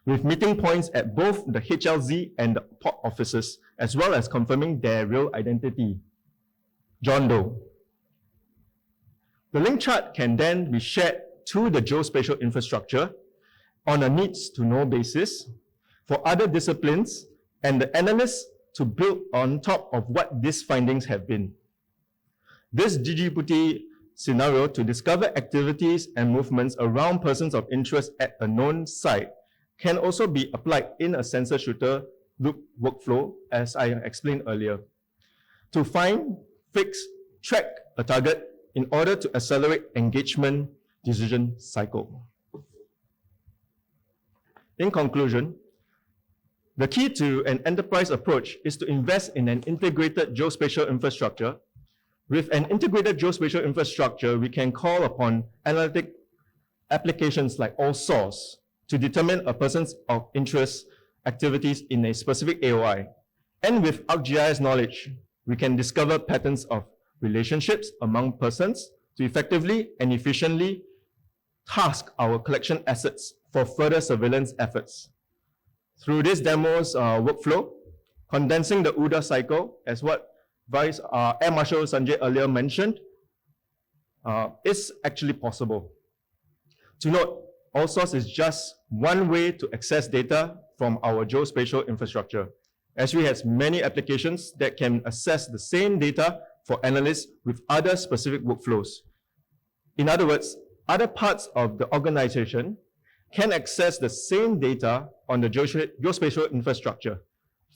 with meeting points at both the HLZ and the port offices, as well as confirming their real identity, John Doe. The link chart can then be shared to the geospatial infrastructure on a needs-to-know basis for other disciplines and the analysts to build on top of what these findings have been. This ggBooty scenario to discover activities and movements around persons of interest at a known site can also be applied in a sensor shooter loop workflow, as I explained earlier, to find, fix, track a target in order to accelerate engagement decision cycle. In conclusion, the key to an enterprise approach is to invest in an integrated geospatial infrastructure. With an integrated geospatial infrastructure, we can call upon analytic applications like all-source to determine a person's of interest activities in a specific AOI. And with ArcGIS knowledge, we can discover patterns of relationships among persons to effectively and efficiently task our collection assets for further surveillance efforts. Through this demo's workflow, condensing the OODA cycle, as what Air Marshal Sanjay earlier mentioned, is actually possible. To note, all source is just one way to access data from our geospatial infrastructure, as we have many applications that can access the same data for analysts with other specific workflows. In other words, other parts of the organization can access the same data on the geospatial infrastructure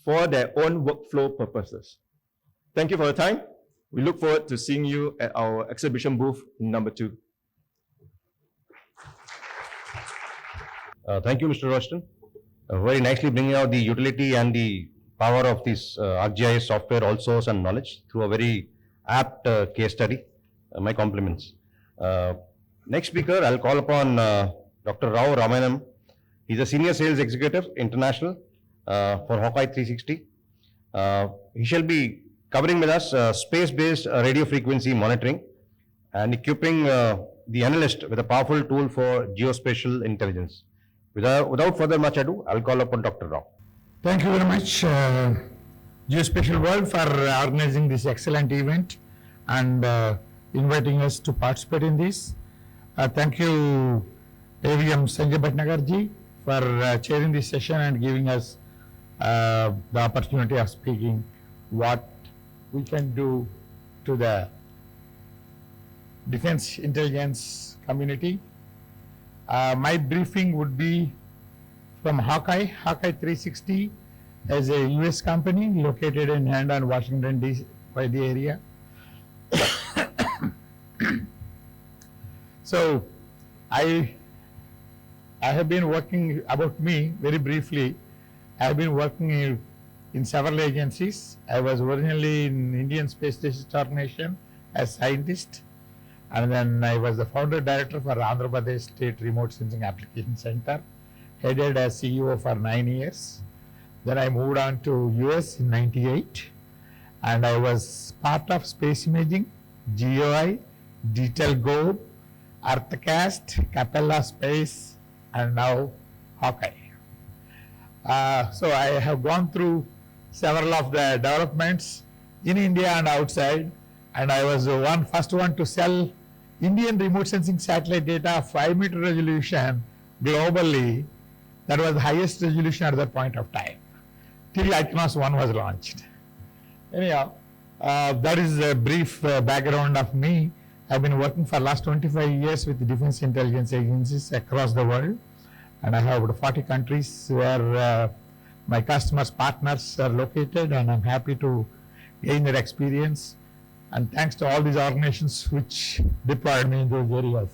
for their own workflow purposes. Thank you for your time. We look forward to seeing you at our exhibition booth in number 2. Thank you, Mr. Roston. Very nicely bringing out the utility and the power of this ArcGIS software, all source and knowledge through a very apt case study. My compliments. Next speaker, I'll call upon Dr. Rao Ramanam. He's a Senior Sales Executive International for Hawkeye 360. He shall be covering with us space-based radio frequency monitoring and equipping the analyst with a powerful tool for geospatial intelligence. Without further much ado, I'll call upon Dr. Rao. Thank you very much, Geospatial World, for organizing this excellent event and inviting us to participate in this. Thank you, AVM Sanjay Bhatnagarji, for chairing this session and giving us the opportunity of speaking what we can do to the defense intelligence community. My briefing would be from Hawkeye 360 as a US company located in Hendon, Washington, D.C. by the area. So I have been working, about me very briefly, I have been working in several agencies. I was originally in Indian Space Research Organization as scientist, and then I was the founder director for Andhra Pradesh State Remote Sensing Application Center, headed as CEO for 9 years. Then I moved on to US in '98, and I was part of space imaging, GEOINT, Digital Globe, Earthcast, Capella Space, and now Hawkeye. So I have gone through several of the developments in India and outside, and I was the first one to sell Indian remote sensing satellite data of 5-meter resolution globally. That was the highest resolution at that point of time, till Iconos 1 was launched. Anyhow, that is a brief background of me. I've been working for the last 25 years with the defense intelligence agencies across the world, and I have about 40 countries where my customers, partners are located, and I'm happy to gain their experience. And thanks to all these organizations which deployed me in those areas.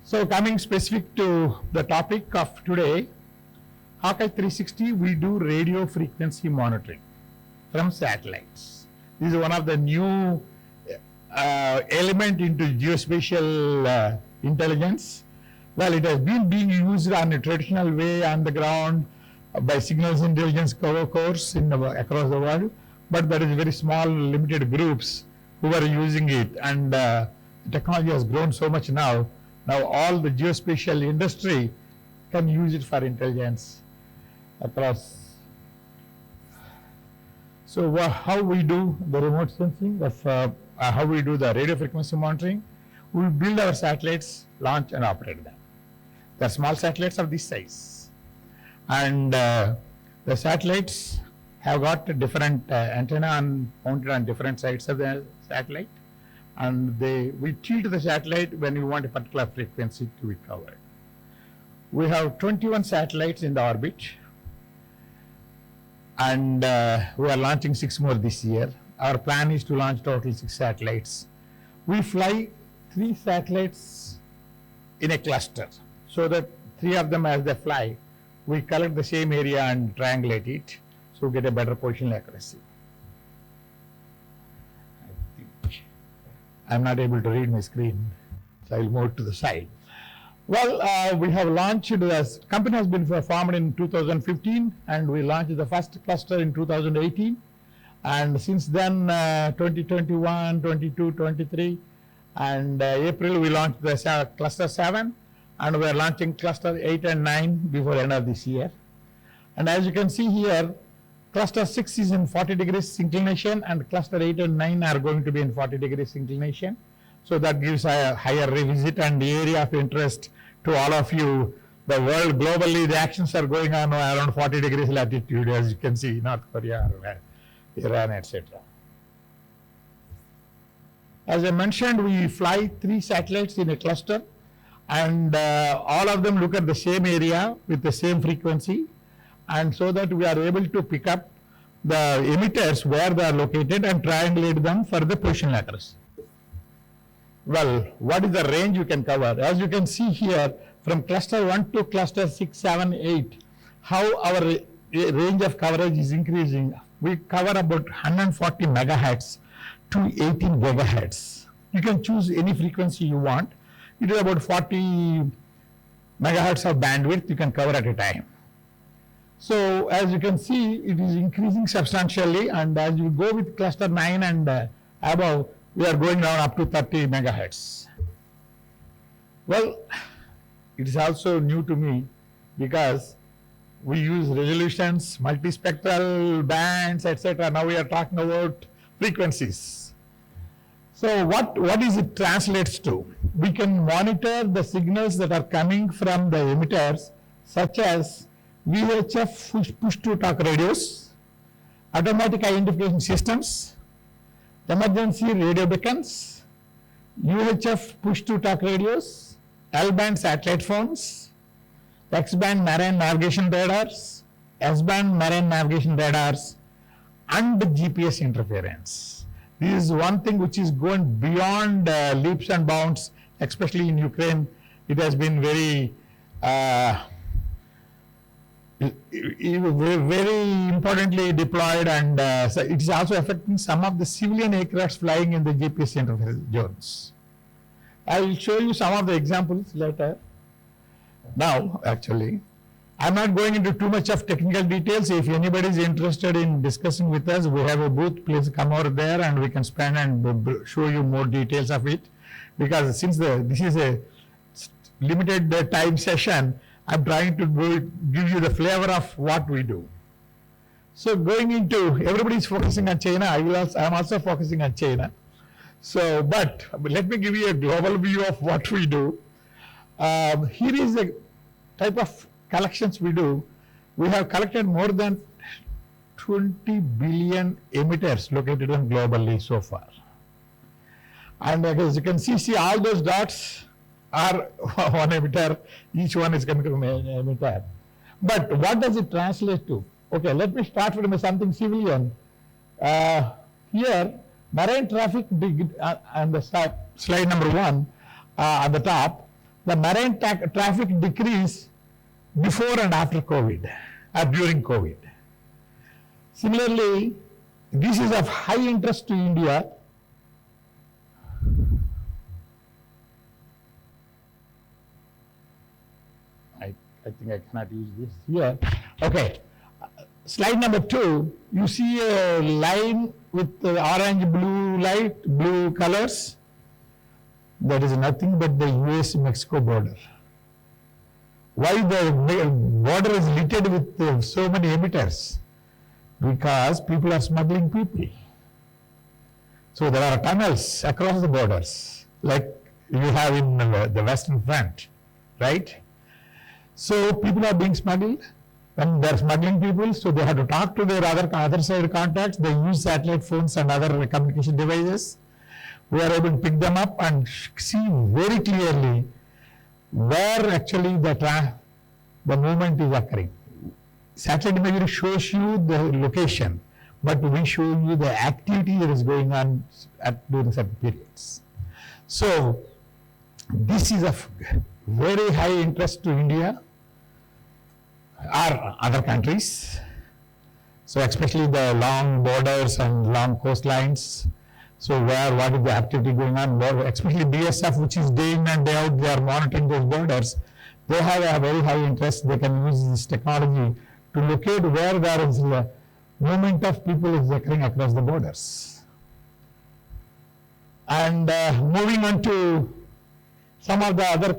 So coming specific to the topic of today, Hawkeye 360, we do radio frequency monitoring from satellites. This is one of the new element into geospatial intelligence. Well, it has been being used on a traditional way on the ground by signals intelligence corps across the world, but there is very small limited groups who are using it, and the technology has grown so much now. Now all the geospatial industry can use it for intelligence across. So how we do the remote sensing, how we do the radio frequency monitoring, we build our satellites, launch and operate them. They are small satellites of this size, and the satellites have got a different antenna mounted on different sides of the satellite, and we tilt the satellite when we want a particular frequency to be covered. We have 21 satellites in the orbit, and we are launching 6 more this year. Our plan is to launch total 6 satellites. We fly 3 satellites in a cluster, so that 3 of them, as they fly, we collect the same area and triangulate it, so get a better positional accuracy. I think I'm not able to read my screen, so I'll move to the side. Well, we have launched, the company has been formed in 2015, and we launched the first cluster in 2018. And since then, 2021, 22, 23, and April we launched the cluster 7, and we are launching cluster 8 and 9 before the end of this year. And as you can see here, cluster 6 is in 40 degrees inclination, and cluster 8 and 9 are going to be in 40 degrees inclination. So that gives a higher revisit and the area of interest to all of you. The world globally, the actions are going on around 40 degrees latitude, as you can see, North Korea, Iran, etc. As I mentioned, we fly 3 satellites in a cluster, and all of them look at the same area with the same frequency, and so that we are able to pick up the emitters where they are located and triangulate them for the positional accuracy. Well, what is the range you can cover? As you can see here, from cluster 1 to cluster 6, 7, 8, how our range of coverage is increasing. We cover about 140 megahertz to 18 gigahertz. You can choose any frequency you want. It is about 40 megahertz of bandwidth you can cover at a time. So as you can see, it is increasing substantially, and as you go with cluster 9 and above, we are going down up to 30 megahertz. Well, it is also new to me because we use resolutions, multispectral bands, etc. Now we are talking about frequencies. So what is it translates to? We can monitor the signals that are coming from the emitters, such as VHF push-to-talk radios, automatic identification systems, emergency radio beacons, UHF push-to-talk radios, L-band satellite phones, X-band marine navigation radars, S-band marine navigation radars, and GPS interference. This is one thing which is going beyond leaps and bounds, especially in Ukraine. It has been very importantly deployed, and so it is also affecting some of the civilian aircrafts flying in the GPS interference zones. I will show you some of the examples later. Now, actually, I'm not going into too much of technical details. If anybody is interested in discussing with us, we have a booth. Please come over there and we can spend and show you more details of it. Because since this is a limited time session, I'm trying to give you the flavor of what we do. So going into, everybody is focusing on China. I'm also focusing on China. So, but let me give you a global view of what we do. Here is a type of collections we do. We have collected more than 20 billion emitters located on globally so far. And as you can see all those dots are one emitter. Each one is coming from an emitter. But what does it translate to? Okay, let me start from something civilian. Here, marine traffic, on the slide number 1, at the top, the marine traffic decrease before and after COVID, or during COVID. Similarly, this is of high interest to India. I think I cannot use this here. Okay. Slide number 2, you see a line with the orange, blue colors. That is nothing but the US-Mexico border. Why the border is littered with so many emitters? Because people are smuggling people. So there are tunnels across the borders, like you have in the Western Front, right? So people are being smuggled. When they are smuggling people, so they have to talk to their other side contacts. They use satellite phones and other communication devices. We are able to pick them up and see very clearly where actually the movement is occurring. Satellite imagery shows you the location, but we show you the activity that is going on during certain periods. So this is of very high interest to India or other countries. So especially the long borders and long coastlines. So what is the activity going on, especially BSF, which is day in and day out, they are monitoring those borders. They have a very high interest. They can use this technology to locate where there is a movement of people is occurring across the borders. And moving on to some of the other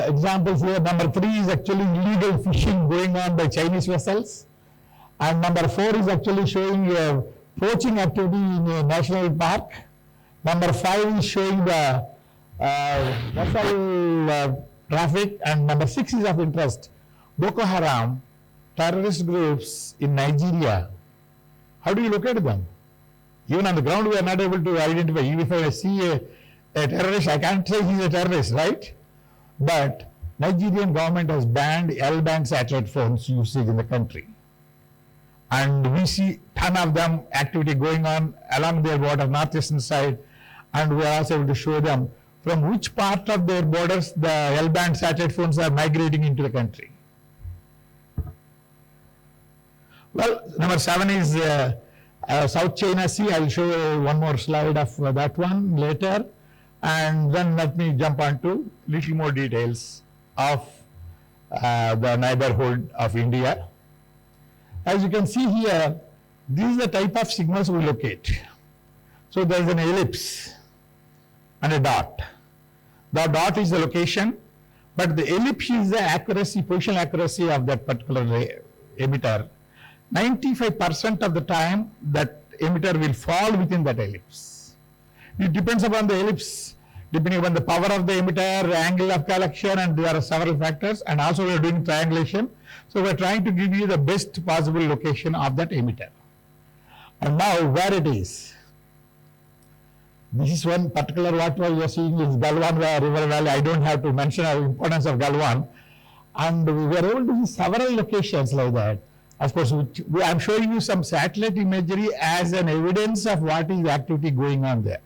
examples here, number 3 is actually illegal fishing going on by Chinese vessels. And number 4 is actually showing poaching activity in a national park. Number 5 is showing the vessel traffic. And number 6 is of interest. Boko Haram, terrorist groups in Nigeria. How do you locate them? Even on the ground, we are not able to identify. Even if I see a terrorist, I can't say he's a terrorist, right? but Nigerian government has banned L-band satellite phones usage in the country. And we see ton of them activity going on along their border, northeastern side, and we are also able to show them from which part of their borders the L-band satellite phones are migrating into the country. Well, number 7 is South China Sea. I will show you one more slide of that one later, and then let me jump on to little more details of the neighborhood of India. As you can see here, this is the type of signals we locate. So there is an ellipse and a dot. The dot is the location, but the ellipse is the accuracy, position accuracy of that particular emitter. 95% of the time that emitter will fall within that ellipse. It depends upon the ellipse, depending upon the power of the emitter, angle of collection, and there are several factors, and also we are doing triangulation. So we are trying to give you the best possible location of that emitter. And now where it is. This is one particular what you are seeing is Galwan River Valley. I don't have to mention the importance of Galwan. And we are able to see several locations like that. Of course, I'm showing you some satellite imagery as an evidence of what is the activity going on there.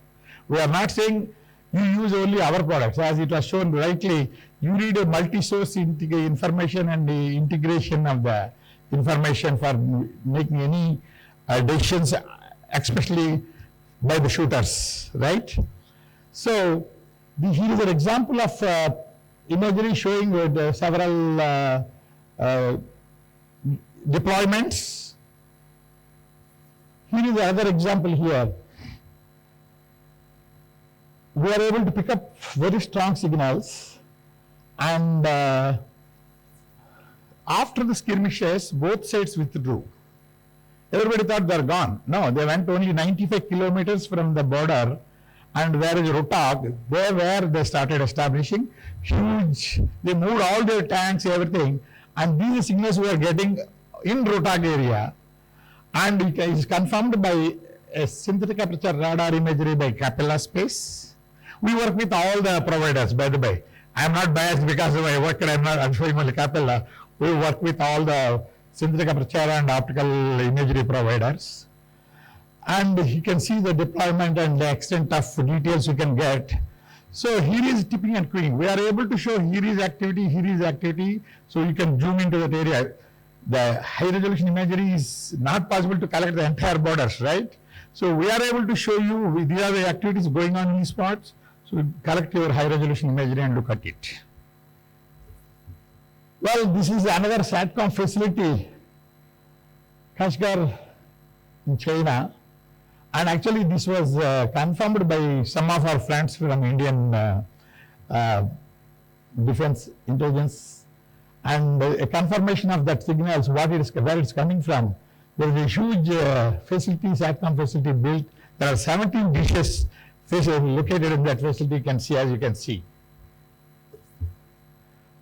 We are not saying you use only our products. As it was shown rightly, you need a multi-source information and the integration of the information for making any decisions, especially by the shooters, right? So, here is an example of imagery showing several deployments. Here is another example here. We are able to pick up very strong signals, and after the skirmishes, both sides withdrew. Everybody thought they are gone. No, they went only 95 kilometers from the border, and where is Rohtang, there where they started establishing huge, they moved all their tanks, everything, and these signals we are getting in Rohtang area, and it is confirmed by a synthetic aperture radar imagery by Capella Space. We work with all the providers, by the way. I am not biased because of my work, I'm showing only Capella. We work with all the synthetic aperture and optical imagery providers. And you can see the deployment and the extent of details you can get. So here is tipping and queuing. We are able to show here is activity, so you can zoom into that area. The high resolution imagery is not possible to collect the entire borders, right? So we are able to show you these are the activities going on in these spots. So collect your high resolution imagery and look at it. Well, this is another SATCOM facility, Kashgar in China. And actually this was confirmed by some of our friends from Indian defense intelligence, and a confirmation of that signals, what it is, where it's coming from. There is a huge facility, SATCOM facility built. There are 17 dishes located in that facility, you can see, as you can see.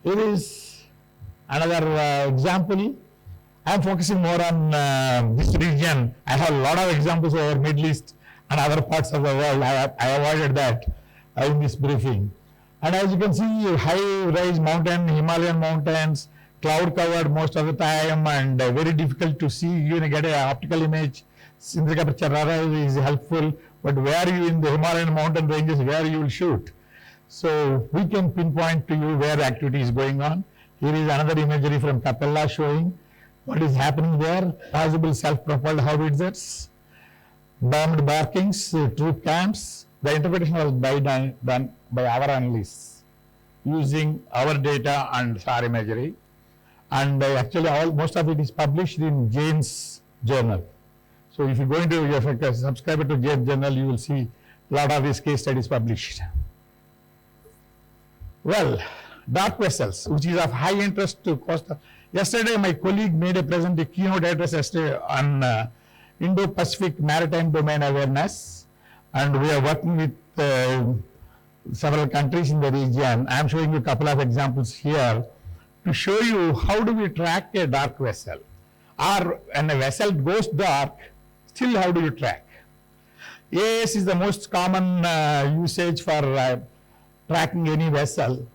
Here is another example. I am focusing more on this region. I have a lot of examples over Middle East and other parts of the world. I avoided that in this briefing. And as you can see, high-rise mountain, Himalayan mountains, cloud covered most of the time, and very difficult to see. You get an optical image. Synthetic aperture radar is helpful, but where you in the Himalayan mountain ranges, where you will shoot. So we can pinpoint to you where activity is going on. Here is another imagery from Capella showing what is happening there. Possible self-propelled howitzers, bombed barkings, troop camps. The interpretation was done by our analysts using our data and SAR imagery. And actually most of it is published in Jane's journal. So if you go into your subscriber to Jane's journal, you will see a lot of these case studies published. Well, dark vessels, which is of high interest to Costa. Yesterday, my colleague made a keynote address yesterday on Indo-Pacific Maritime Domain Awareness, and we are working with several countries in the region. I am showing you a couple of examples here to show you how do we track a dark vessel. Or when a vessel goes dark, still how do you track? AIS is the most common usage for tracking any vessel.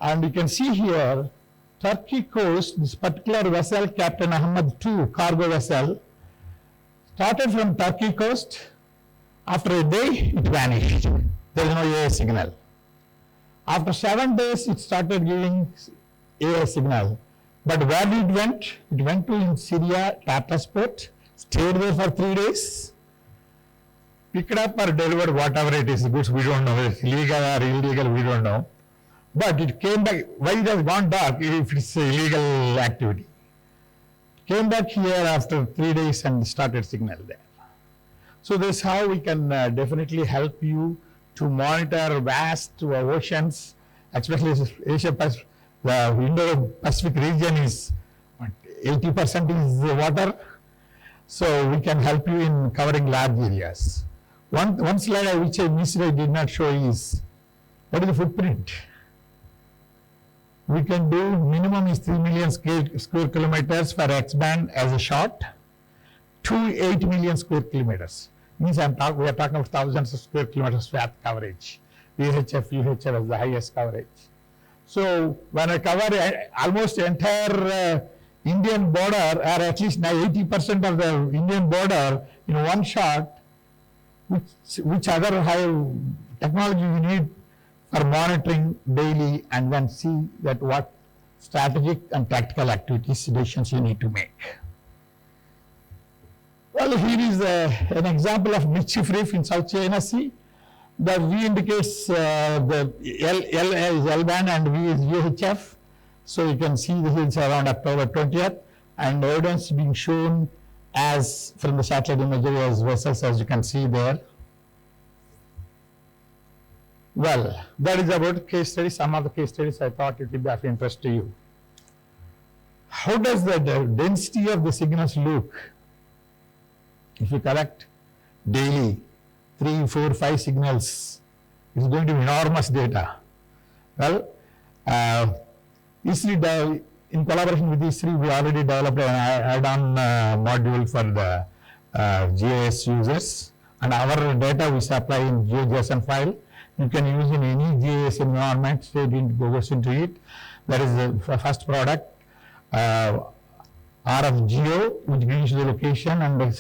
And you can see here, Turkey coast, this particular vessel, Captain Ahmed II cargo vessel, started from Turkey coast. After a day, it vanished. There is no AA signal. After 7 days, it started giving AA signal. But where did it went? It went to in Syria, Tartus port, stayed there for 3 days, picked up or delivered whatever it is, goods we don't know, it's legal or illegal, we don't know. But it came back. Why it has gone dark if it's illegal activity? Came back here after 3 days and started signal there. So this is how we can definitely help you to monitor vast oceans, especially Asia Pacific. The Indo-Pacific region is 80% is water. So we can help you in covering large areas. One slide which I missed, I did not show is, what is the footprint? We can do minimum is 3 million square kilometers for X-band as a short, to 8 million square kilometers. Means we are talking of thousands of square kilometers swath coverage. VHF, UHF has the highest coverage. So when I cover almost entire Indian border, or at least 80% of the Indian border in one shot, which other high technology we need for monitoring daily, and then see that what strategic and tactical activities, decisions you need to make. Well, here is an example of mischief reef in South China Sea. The V indicates the L is L-band and V is UHF. So you can see this is around October 20th, and evidence being shown as from the satellite imagery as vessels, as you can see there. Well, that is about case studies. Some of the case studies I thought it would be of interest to you. How does the density of the signals look? If you collect daily 3, 4, 5 signals, it's going to be enormous data. Well, ISRI, in collaboration with ISRI, we already developed an add-on module for the GIS users, and our data we supply in GeoJSON file. You can use in any GIS environment, straight goes into it. That is the first product, RFGeo, which gives you the location and a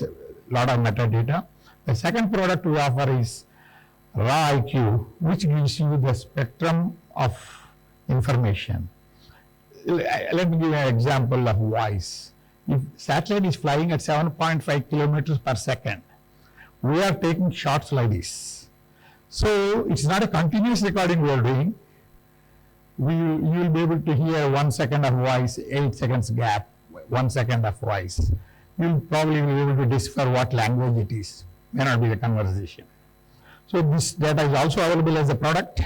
lot of metadata. The second product we offer is RAW-IQ, which gives you the spectrum of information. Let me give you an example of voice. If satellite is flying at 7.5 kilometers per second, we are taking shots like this. So it's not a continuous recording we are doing. You will be able to hear 1 second of voice, 8 seconds gap, 1 second of voice. You'll probably be able to decipher what language it is. May not be the conversation. So this data is also available as a product,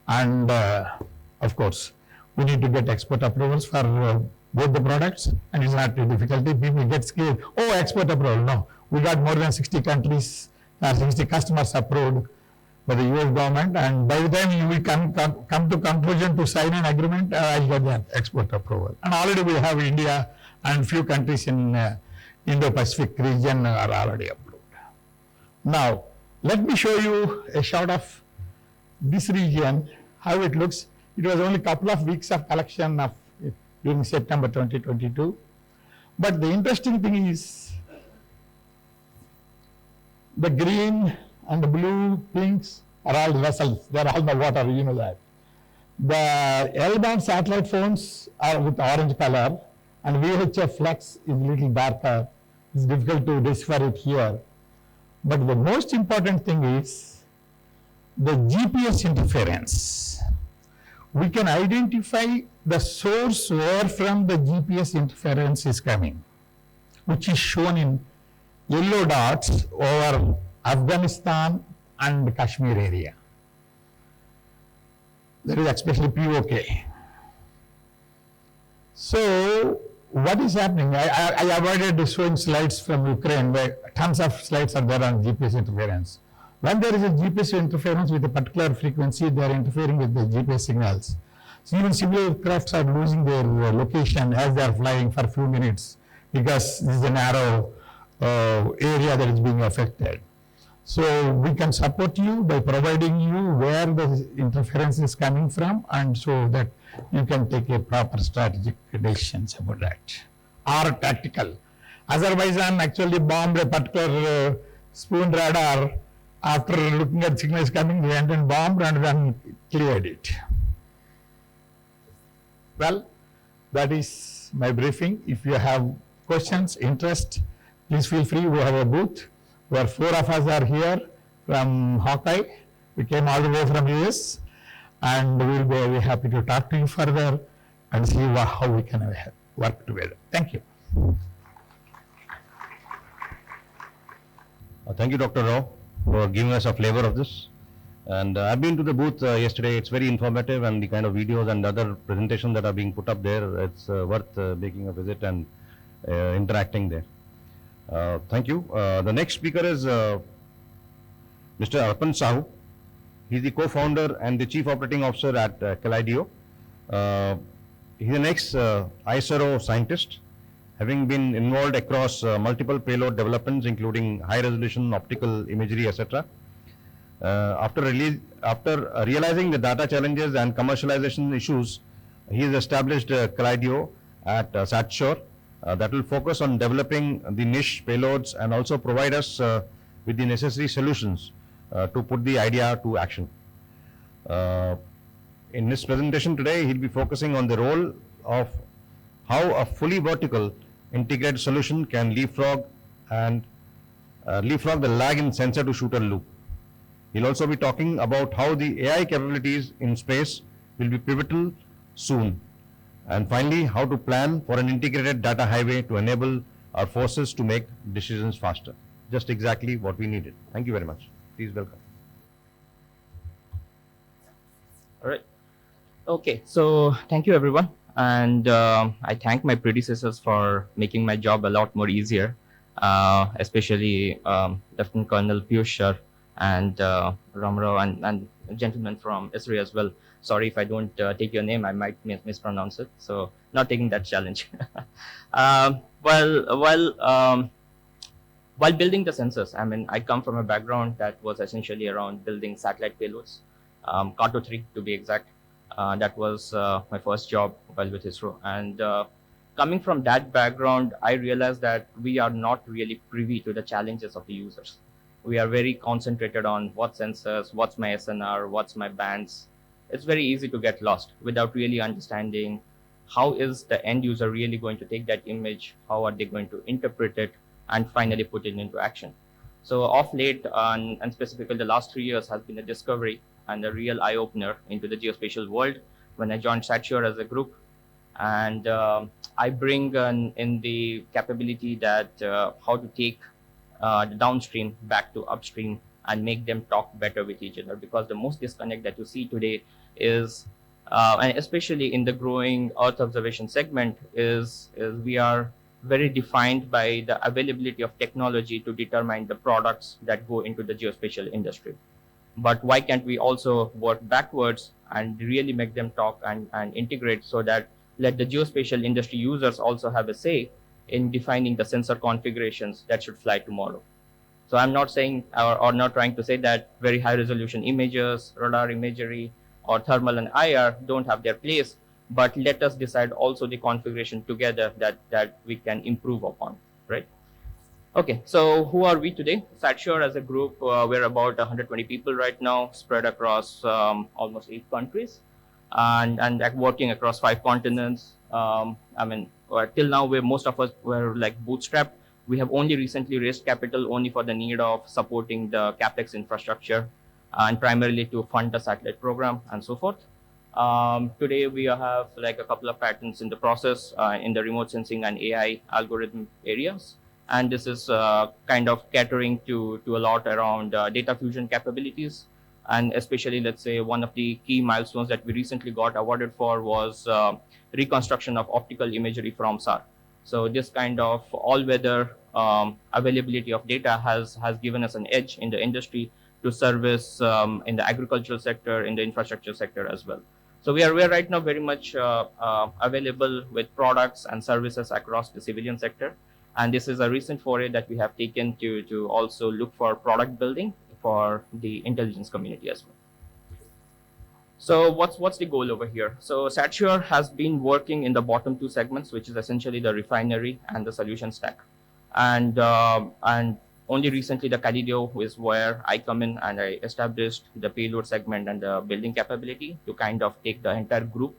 and of course we need to get export approvals for both the products, and it's not a difficulty. People get scared. Oh, export approval. No, we got more than 60 countries, 60 customers approved by the US government, and by the time you will come to conclusion to sign an agreement, I'll get that export approval. And already we have India and few countries in Indo-Pacific region are already approved. Now, let me show you a shot of this region, how it looks. It was only a couple of weeks of collection of during September 2022. But the interesting thing is the green and the blue pinks are all vessels. They are all the water, you know that. The L-band satellite phones are with orange color, and VHF flex is little darker. It's difficult to decipher it here. But the most important thing is the GPS interference. We can identify the source where from the GPS interference is coming, which is shown in yellow dots over Afghanistan and Kashmir area. That is especially POK. So what is happening? I avoided showing slides from Ukraine, where tons of slides are there on GPS interference. When there is a GPS interference with a particular frequency, they are interfering with the GPS signals. So even civil aircrafts are losing their location as they are flying for a few minutes, because this is a narrow area that is being affected. So we can support you by providing you where the interference is coming from, and so that you can take a proper strategic decisions about that, or tactical. Azerbaijan actually bombed a particular spoon radar. After looking at signals coming, they went and bombed and then cleared it. Well, that is my briefing. If you have questions, interest, please feel free. We have a booth where 4 of us are here from Hawkeye. We came all the way from US, and we'll be very happy to talk to you further and see how we can work together. Thank you. Thank you, Dr. Rao, for giving us a flavor of this. And I've been to the booth yesterday. It's very informative, and the kind of videos and other presentations that are being put up there, it's worth making a visit and interacting there. Thank you. The next speaker is Mr. Arpan Sahu. He's the co-founder and the chief operating officer at Kaleido. He's an ex-ISRO scientist, having been involved across multiple payload developments, including high-resolution optical imagery, etc. After realizing the data challenges and commercialization issues, he has established Kaleido at Satshore that will focus on developing the niche payloads and also provide us with the necessary solutions to put the idea to action. In this presentation today, he'll be focusing on the role of how a fully vertical integrated solution can leapfrog the lag in sensor to shooter loop. He'll also be talking about how the AI capabilities in space will be pivotal soon. And finally, how to plan for an integrated data highway to enable our forces to make decisions faster. Just exactly what we needed. Thank you very much. Please welcome. All right. Okay, so thank you everyone. And I thank my predecessors for making my job a lot more easier, especially Lieutenant Colonel Piyush sir and Ramrao and a gentleman from ISRO as well. Sorry if I don't take your name, I might mispronounce it. So not taking that challenge. While building the sensors, I mean, I come from a background that was essentially around building satellite payloads, Carto 3 to be exact. That was my first job while with ISRO. And coming from that background, I realized that we are not really privy to the challenges of the users. We are very concentrated on what sensors, what's my SNR, what's my bands. It's very easy to get lost without really understanding how is the end user really going to take that image, how are they going to interpret it, and finally put it into action. So of late, and specifically the last 3 years, has been a discovery and a real eye-opener into the geospatial world when I joined Satshore as a group. And I bring in the capability that how to take the downstream back to upstream and make them talk better with each other, because the most disconnect that you see today is, and especially in the growing Earth observation segment, is we are very defined by the availability of technology to determine the products that go into the geospatial industry. But why can't we also work backwards and really make them talk and integrate, so that let the geospatial industry users also have a say in defining the sensor configurations that should fly tomorrow. So I'm not saying or not trying to say that very high resolution images, radar imagery, or thermal and IR don't have their place, but let us decide also the configuration together that we can improve upon, right? Okay, so who are we today? Satshore as a group, we're about 120 people right now, spread across almost 8 countries, and working across 5 continents. I mean, till now, most of us were like bootstrapped. We have only recently raised capital only for the need of supporting the CapEx infrastructure and primarily to fund the satellite program and so forth. Today, we have like a couple of patents in the process in the remote sensing and AI algorithm areas. And this is kind of catering to a lot around data fusion capabilities. And especially, let's say, one of the key milestones that we recently got awarded for was reconstruction of optical imagery from SAR. So this kind of all-weather availability of data has given us an edge in the industry to service in the agricultural sector, in the infrastructure sector as well. So we are right now very much available with products and services across the civilian sector. And this is a recent foray that we have taken to also look for product building for the intelligence community as well. So what's the goal over here? So SatSure has been working in the bottom two segments, which is essentially the refinery and the solution stack. And only recently the Calideo is where I come in, and I established the payload segment and the building capability to kind of take the entire group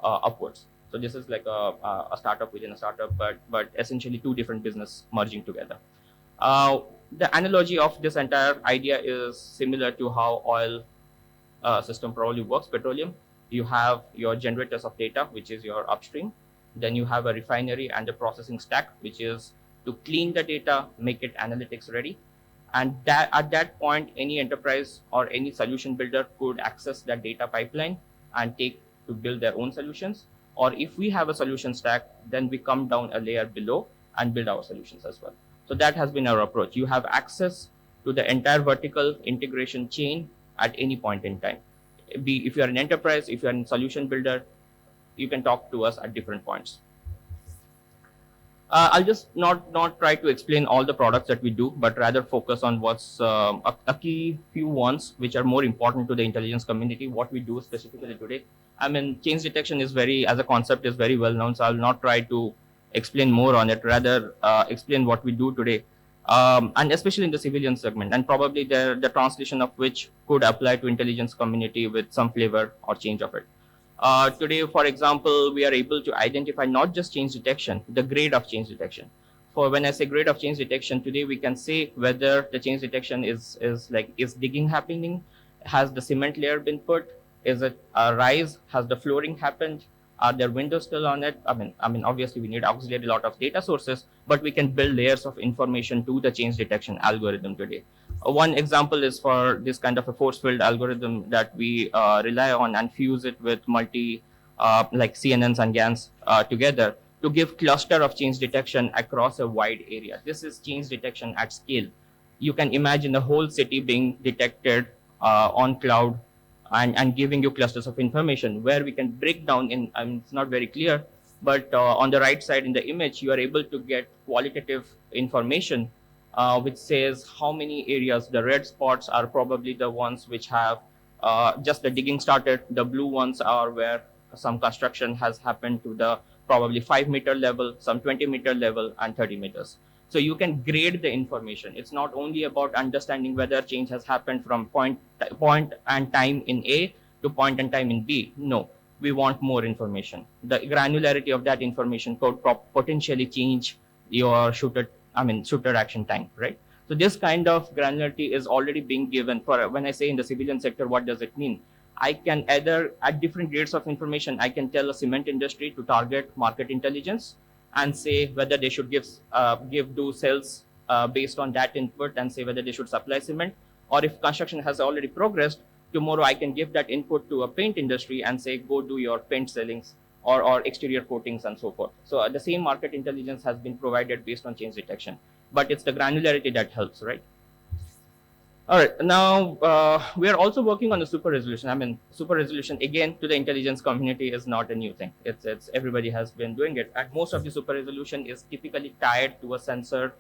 upwards. So this is like a startup within a startup, but essentially two different business merging together. The analogy of this entire idea is similar to how oil system probably works, petroleum. You have your generators of data, which is your upstream. Then you have a refinery and a processing stack, which is to clean the data, make it analytics ready. And at that point, any enterprise or any solution builder could access that data pipeline and take to build their own solutions. Or if we have a solution stack, then we come down a layer below and build our solutions as well. So that has been our approach. You have access to the entire vertical integration chain at any point in time. If you're an enterprise, if you're a solution builder, you can talk to us at different points. I'll just not try to explain all the products that we do, but rather focus on what's a key few ones which are more important to the intelligence community, what we do specifically today. I mean, change detection is as a concept is very well known, so I'll not try to explain more on it, rather explain what we do today. And especially in the civilian segment, and probably the translation of which could apply to intelligence community with some flavor or change of it. Today, for example, we are able to identify not just change detection, the grade of change detection. For when I say grade of change detection, today we can say whether the change detection is digging happening, has the cement layer been put, is it a rise, has the flooring happened, are there windows still on it? I mean, obviously we need auxiliary lot of data sources, but we can build layers of information to the change detection algorithm today. One example is for this kind of a force field algorithm that we rely on and fuse it with like CNNs and GANs together to give cluster of change detection across a wide area. This is change detection at scale. You can imagine the whole city being detected on cloud and giving you clusters of information where we can break down in, it's not very clear, but on the right side in the image, you are able to get qualitative information which says how many areas. The red spots are probably the ones which have just the digging started. The blue ones are where some construction has happened to the probably 5-meter level, some 20-meter level, and 30 meters. So you can grade the information. It's not only about understanding whether change has happened from point and time in A to point and time in B. No, we want more information. The granularity of that information could potentially change your shooter action time, right? So this kind of granularity is already being given. For when I say in the civilian sector, what does it mean? I can either at different grades of information, I can tell a cement industry to target market intelligence and say whether they should do sales based on that input and say whether they should supply cement, or if construction has already progressed, tomorrow I can give that input to a paint industry and say go do your paint sellings or exterior coatings and so forth. So the same market intelligence has been provided based on change detection, but it's the granularity that helps, right? All right, now we are also working on the super resolution. I mean, super resolution again to the intelligence community is not a new thing. It's everybody has been doing it, and most of the super resolution is typically tied to a sensor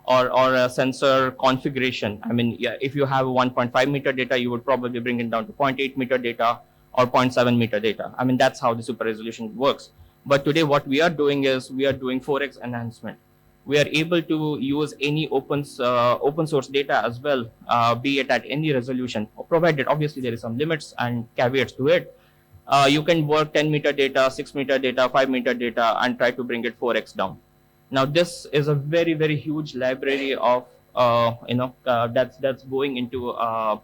or a sensor configuration. I mean, yeah, if you have 1.5 meter data, you would probably bring it down to 0.8 meter data or 0.7 meter data. I mean, that's how the super resolution works. But today, what we are doing is we are doing 4x enhancement. We are able to use any open source data as well, be it at any resolution, provided obviously there is some limits and caveats to it. You can work 10 meter data, 6 meter data, 5 meter data, and try to bring it 4x down. Now this is a very, very huge library of that's going into a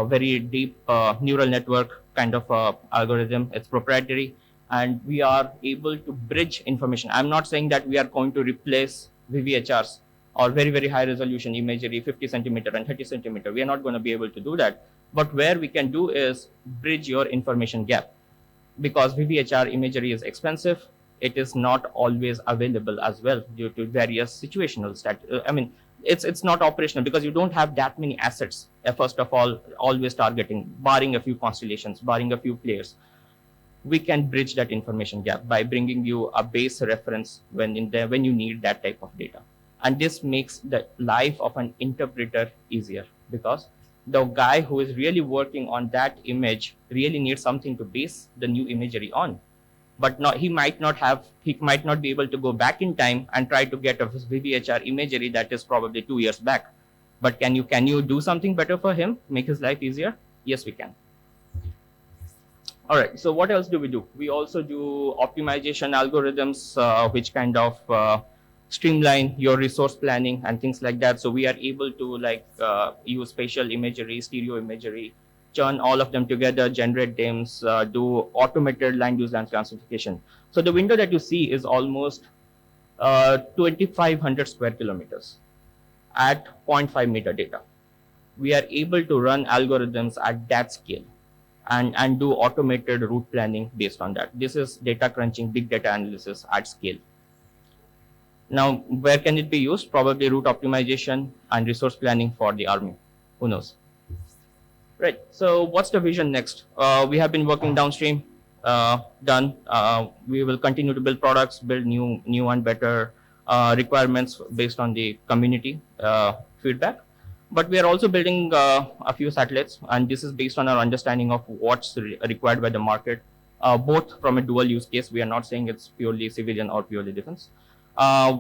very deep neural network kind of algorithm. It's proprietary. And we are able to bridge information. I'm not saying that we are going to replace VVHRs or very, very high resolution imagery, 50 centimeter and 30 centimeter. We are not going to be able to do that. But where we can do is bridge your information gap. Because VVHR imagery is expensive, it is not always available as well due to various situational it's not operational because you don't have that many assets. First of all, always targeting, barring a few constellations, barring a few players. we can bridge that information gap by bringing you a base reference when you need that type of data. And this makes the life of an interpreter easier, because the guy who is really working on that image really needs something to base the new imagery on. But he might not be able to go back in time and try to get a VVHR imagery that is probably 2 years back. But can you do something better for him, make his life easier? Yes, we can. All right, so what else do? We also do optimization algorithms, which kind of streamline your resource planning and things like that. So we are able to use spatial imagery, stereo imagery, churn all of them together, generate DIMMs, do automated land use land classification. So the window that you see is almost 2,500 square kilometers at 0.5 meter data. We are able to run algorithms at that scale and do automated route planning based on that. This is data crunching, big data analysis at scale. Now, where can it be used? Probably route optimization and resource planning for the army. Who knows? Right. So what's the vision next? We have been working downstream, done. We will continue to build products, build new and better requirements based on the community feedback. But we are also building a few satellites, and this is based on our understanding of what's required by the market, both from a dual use case. We are not saying it's purely civilian or purely defense.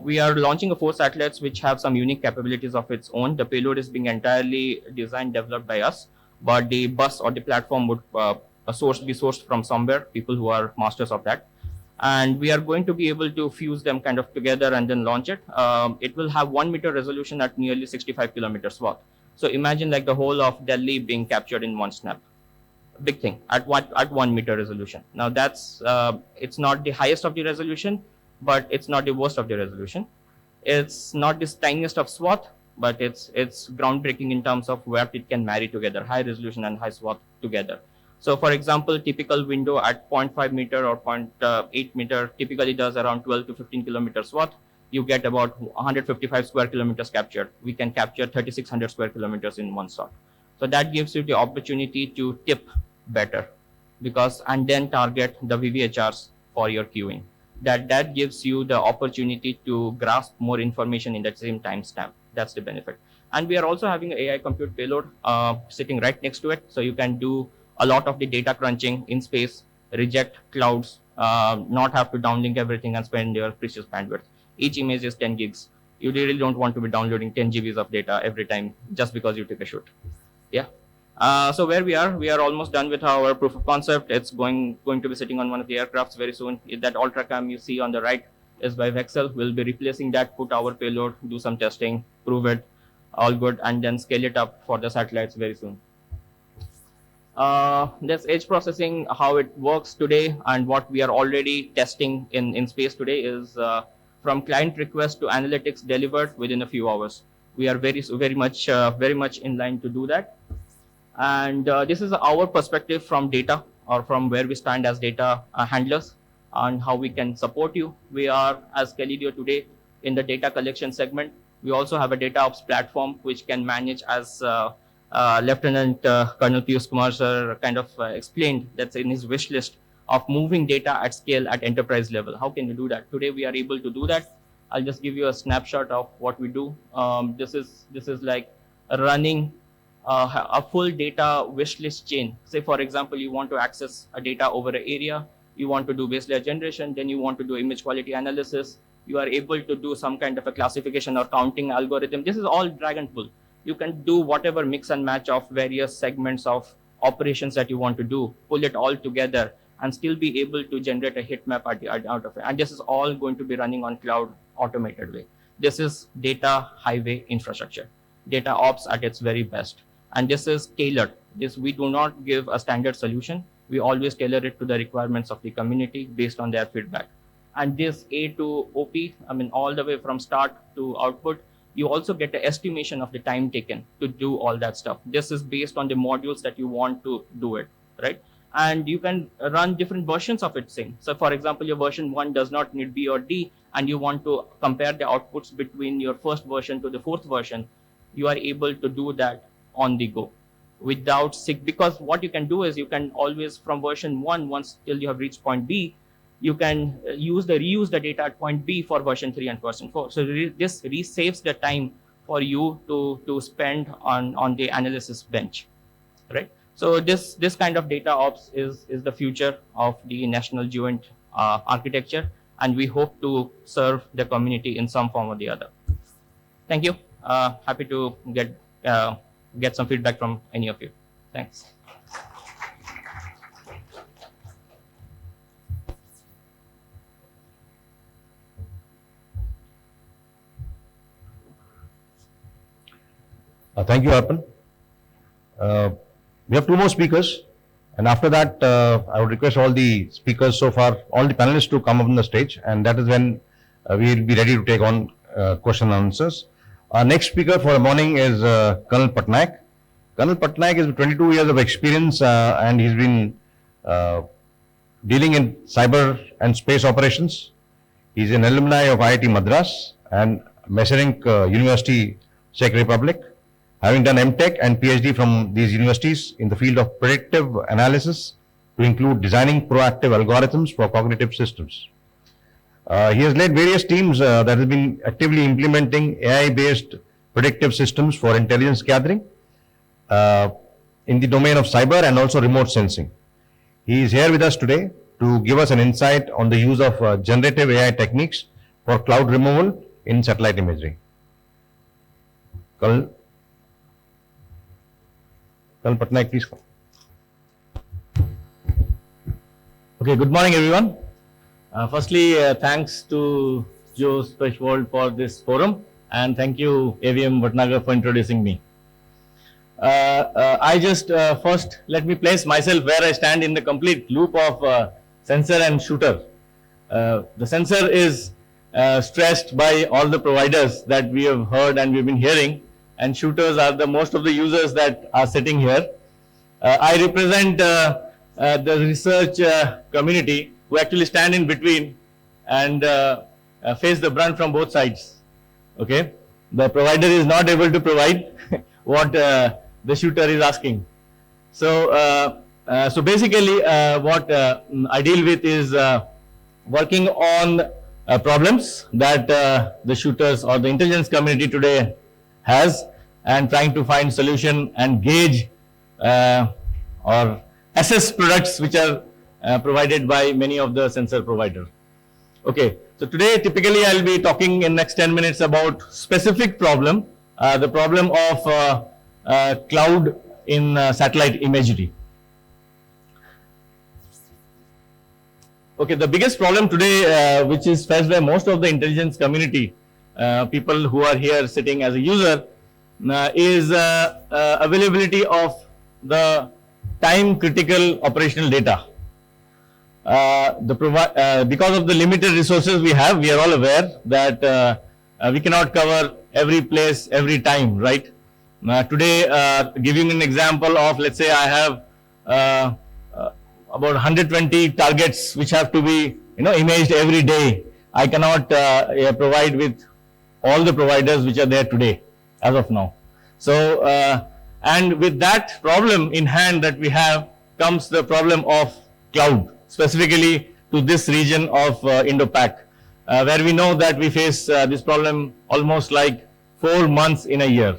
We are launching 4 satellites which have some unique capabilities of its own. The payload is being entirely designed, developed by us, but the bus or the platform would be sourced from somewhere, people who are masters of that. And we are going to be able to fuse them kind of together and then launch it. It will have 1 meter resolution at nearly 65 kilometers swath. So imagine like the whole of Delhi being captured in one snap. Big thing at 1 meter resolution. Now that's it's not the highest of the resolution, but it's not the worst of the resolution. It's not the tiniest of swath, but it's groundbreaking in terms of where it can marry together, high resolution and high swath together. So for example, typical window at 0.5 meter or 0.8 meter typically does around 12 to 15 kilometers swath. You get about 155 square kilometers captured. We can capture 3,600 square kilometers in one shot. So that gives you the opportunity to tip better, and then target the VVHRs for your queuing. That gives you the opportunity to grasp more information in that same timestamp. That's the benefit. And we are also having an AI compute payload sitting right next to it. So you can do a lot of the data crunching in space, reject clouds, not have to downlink everything and spend your precious bandwidth. Each image is 10 gigs. You really don't want to be downloading 10 GBs of data every time just because you took a shoot. Yeah. So where we are almost done with our proof of concept. It's going to be sitting on one of the aircrafts very soon. That UltraCam you see on the right is by Vexel. We'll be replacing that, put our payload, do some testing, prove it, all good, and then scale it up for the satellites very soon. This edge processing, how it works today and what we are already testing in space today is from client request to analytics delivered within a few hours. We are very much in line to do that. And this is our perspective from data, or from where we stand as data handlers, and how we can support you. We are, as Calidio today, in the data collection segment. We also have a data ops platform which can manage, as Lieutenant Colonel Piyush Kumar sir kind of explained, that's in his wish list of moving data at scale at enterprise level. How can we do that? Today we are able to do that. I'll just give you a snapshot of what we do. This is like running a full data wish list chain. Say for example, you want to access a data over an area, you want to do base layer generation, then you want to do image quality analysis. You are able to do some kind of a classification or counting algorithm. This is all drag and pull. You can do whatever mix and match of various segments of operations that you want to do, pull it all together, and still be able to generate a heat map out of it. And this is all going to be running on cloud automated way. This is data highway infrastructure, data ops at its very best. And this is tailored. We do not give a standard solution. We always tailor it to the requirements of the community based on their feedback. And this A to OP, I mean, all the way from start to output, you also get an estimation of the time taken to do all that stuff. This is based on the modules that you want to do it, right? And you can run different versions of it same. So for example, your version 1 does not need B or D, and you want to compare the outputs between your first version to the 4th version, you are able to do that on the go. without because what you can do is you can always from version 1 once till you have reached point B, you can reuse the data at point B for version 3 and version 4. So this saves the time for you to spend on the analysis bench, right? So this kind of data ops is the future of the national GEOINT architecture, and we hope to serve the community in some form or the other. Thank you. Happy to get some feedback from any of you. Thanks. Thank you, Arpan. We have two more speakers, and after that, I would request all the speakers so far, all the panelists to come up on the stage, and that is when we will be ready to take on question and answers. Our next speaker for the morning is Colonel Patnaik. Colonel Patnaik has 22 years of experience, and he's been dealing in cyber and space operations. He's an alumni of IIT Madras and Messerink University, Czech Republic, having done MTech and PhD from these universities in the field of predictive analysis to include designing proactive algorithms for cognitive systems. He has led various teams that have been actively implementing AI-based predictive systems for intelligence gathering in the domain of cyber and also remote sensing. He is here with us today to give us an insight on the use of generative AI techniques for cloud removal in satellite imagery. Colonel Patnaik, please come. Okay, good morning, everyone. Firstly, thanks to Joe Special for this forum, and thank you, AVM Bhatnagar, for introducing me. First, let me place myself where I stand in the complete loop of sensor and shooter. The sensor is stressed by all the providers that we have heard and we've been hearing, and shooters are the most of the users that are sitting here. I represent the research community who actually stand in between and face the brunt from both sides. Okay, the provider is not able to provide what the shooter is asking. So, so basically, what I deal with is working on problems that the shooters or the intelligence community today has, and trying to find solution and gauge or assess products which are provided by many of the sensor providers. Okay, so today typically I'll be talking in next 10 minutes about specific problem, the problem of cloud in satellite imagery. Okay, the biggest problem today which is faced by most of the intelligence community, people who are here sitting as a user, is availability of the time critical operational data. Because of the limited resources we have, we are all aware that we cannot cover every place, every time, right? Today, giving an example of, let's say I have about 120 targets which have to be, imaged every day. I cannot provide with all the providers which are there today as of now. So, and with that problem in hand that we have comes the problem of cloud, specifically to this region of Indo-Pac, where we know that we face this problem almost like 4 months in a year.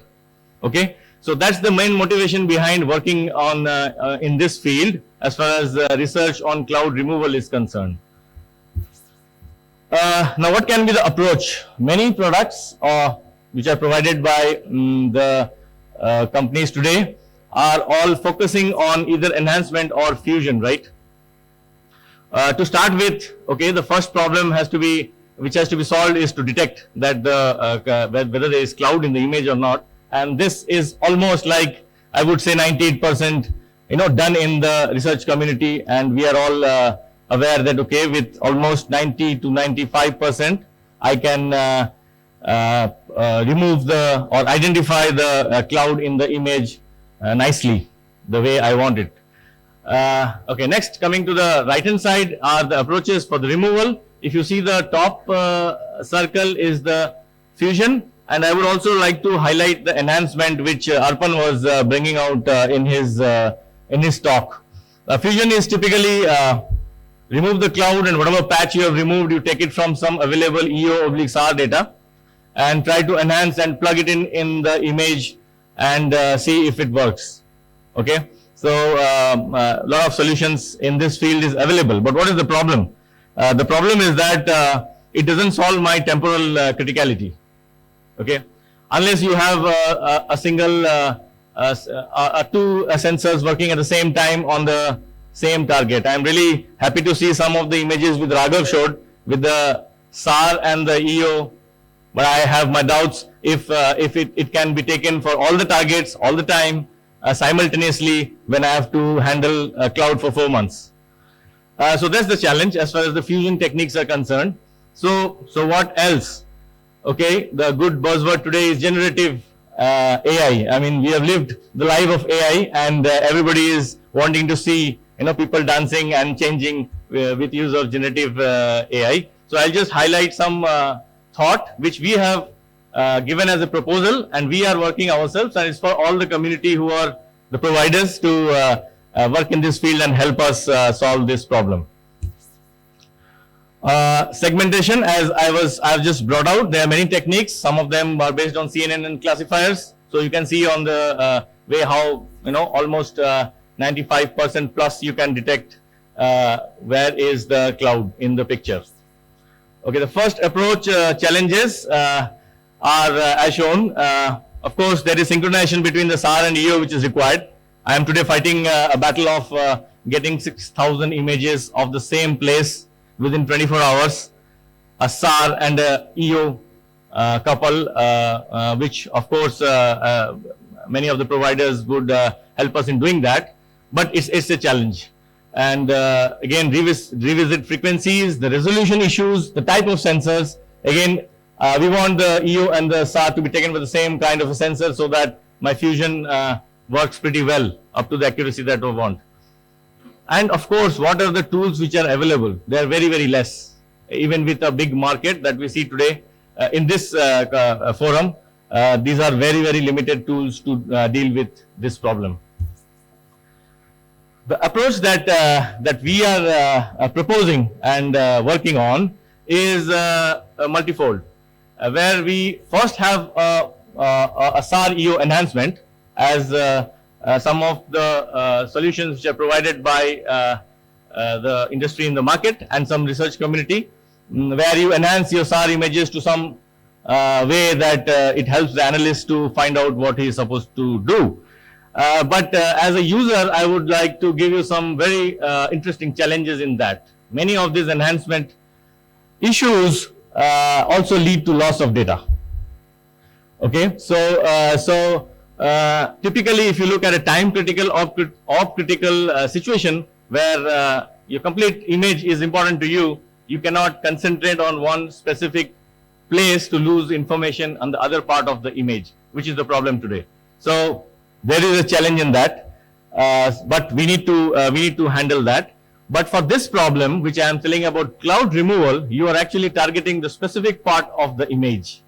Okay, so that's the main motivation behind working on in this field as far as research on cloud removal is concerned. Now, what can be the approach? Many products which are provided by the companies today are all focusing on either enhancement or fusion, right? To start with, okay, the first problem which has to be solved is to detect that whether there is cloud in the image or not, and this is almost like, I would say, 98% done in the research community, and we are all aware that, okay, with almost 90 to 95%, I can remove or identify the cloud in the image nicely, the way I want it. Okay, next, coming to the right hand side are the approaches for the removal. If you see the top circle is the fusion, And I would also like to highlight the enhancement which Arpan was bringing out in his talk. Fusion is typically remove the cloud, and whatever patch you have removed, you take it from some available EO/SAR data and try to enhance and plug it in the image and see if it works. Okay, so a lot of solutions in this field is available, but what is the problem? The problem is that it doesn't solve my temporal criticality. Okay, unless you have a single two sensors working at the same time on the same target. I am really happy to see some of the images with Raghav showed with the SAR and the EO, but I have my doubts if it can be taken for all the targets all the time simultaneously when I have to handle cloud for 4 months. So that's the challenge as far as the fusion techniques are concerned. So what else? Okay, the good buzzword today is generative AI. I mean, we have lived the life of AI, and everybody is wanting to see, you know, people dancing and changing with use of generative AI. So I'll just highlight some thought which we have given as a proposal, and we are working ourselves, and it's for all the community who are the providers to work in this field and help us solve this problem. Segmentation, as I've just brought out, there are many techniques. Some of them are based on CNN and classifiers. So you can see on the way how, you know, almost 95% plus you can detect where is the cloud in the picture. Okay, the first approach challenges are as shown. Of course, there is synchronization between the SAR and EO which is required. I am today fighting a battle of getting 6,000 images of the same place within 24 hours, a SAR and a EO couple, which of course many of the providers would help us in doing that, but it's a challenge. And again, revisit frequencies, the resolution issues, the type of sensors. Again, we want the EO and the SAR to be taken with the same kind of a sensor so that my fusion works pretty well up to the accuracy that we want. And of course, what are the tools which are available? They are very, very less. Even with a big market that we see today in this forum, these are very, very limited tools to deal with this problem. The approach that we are proposing and working on is multifold, where we first have a SAR EO enhancement as some of the solutions which are provided by the industry in the market and some research community, where you enhance your SAR images to some way that it helps the analyst to find out what he is supposed to do. But as a user, I would like to give you some very interesting challenges in that. Many of these enhancement issues also lead to loss of data. Okay, so typically, if you look at a time critical or critical situation where your complete image is important to you, you cannot concentrate on one specific place to lose information on the other part of the image, which is the problem today. So there is a challenge in that, but we need to handle that. But for this problem, which I am telling about cloud removal, you are actually targeting the specific part of the image.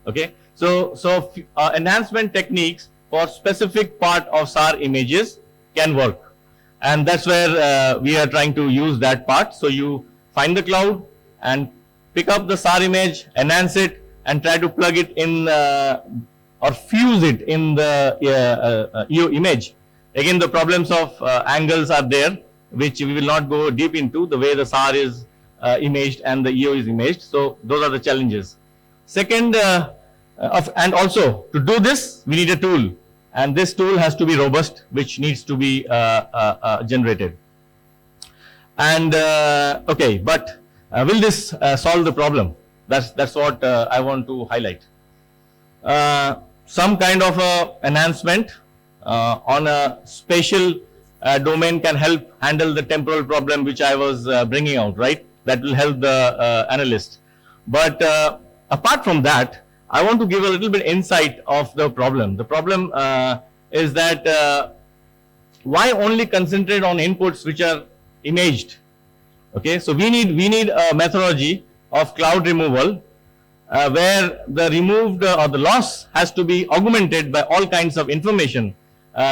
Okay, so enhancement techniques for specific part of SAR images can work, and that's where we are trying to use that part. So you find the cloud and pick up the SAR image, enhance it, and try to plug it in or fuse it in the EO image. Again, the problems of angles are there, which we will not go deep into, the way the SAR is imaged and the EO is imaged. So those are the challenges. Second, and also to do this, we need a tool, and this tool has to be robust, which needs to be generated. And okay, but will this solve the problem? That's what I want to highlight. Some kind of enhancement on a spatial domain can help handle the temporal problem which I was bringing out, right? That will help the analyst. But apart from that, I want to give a little bit insight of the problem. The problem is that why only concentrate on inputs which are imaged? Okay, so we need a methodology of cloud removal where the removed or the loss has to be augmented by all kinds of information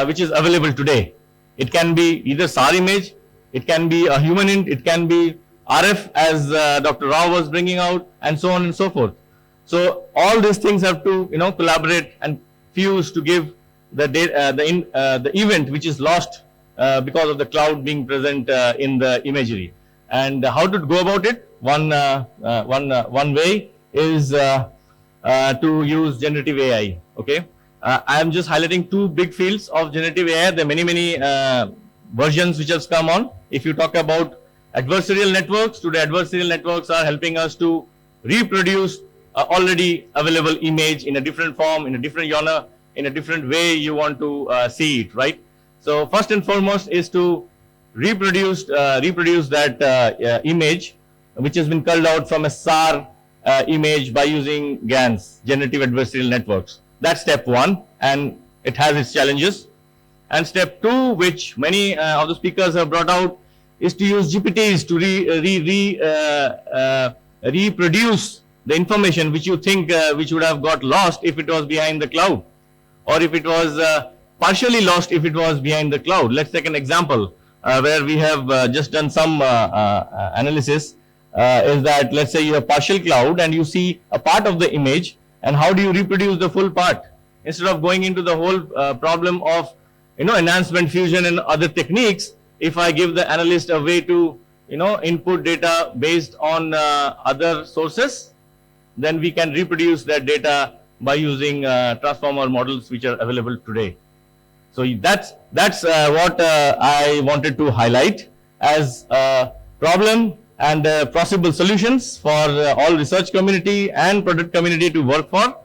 which is available today. It can be either SAR image, it can be a human int, it can be RF as Dr. Rao was bringing out, and so on and so forth. So all these things have to collaborate and fuse to give the data, the event which is lost because of the cloud being present in the imagery. And how to go about it? One way is to use generative AI. Okay, I am just highlighting two big fields of generative AI. There are many versions which have come on. If you talk about adversarial networks, today adversarial networks are helping us to reproduce already available image in a different form, in a different genre, in a different way you want to see it, right? So first and foremost is to reproduce that image which has been culled out from a SAR image by using GANs, generative adversarial networks. That's step one, and it has its challenges. And step two, which many of the speakers have brought out, is to use GPTs to reproduce the information which you think which would have got lost if it was behind the cloud, or if it was partially lost if it was behind the cloud. Let's take an example where we have just done some analysis. Is that, let's say you have partial cloud and you see a part of the image, and how do you reproduce the full part? Instead of going into the whole problem of enhancement, fusion and other techniques, if I give the analyst a way to input data based on other sources, then we can reproduce that data by using transformer models which are available today. So that's what I wanted to highlight as a problem and possible solutions for all research community and product community to work for.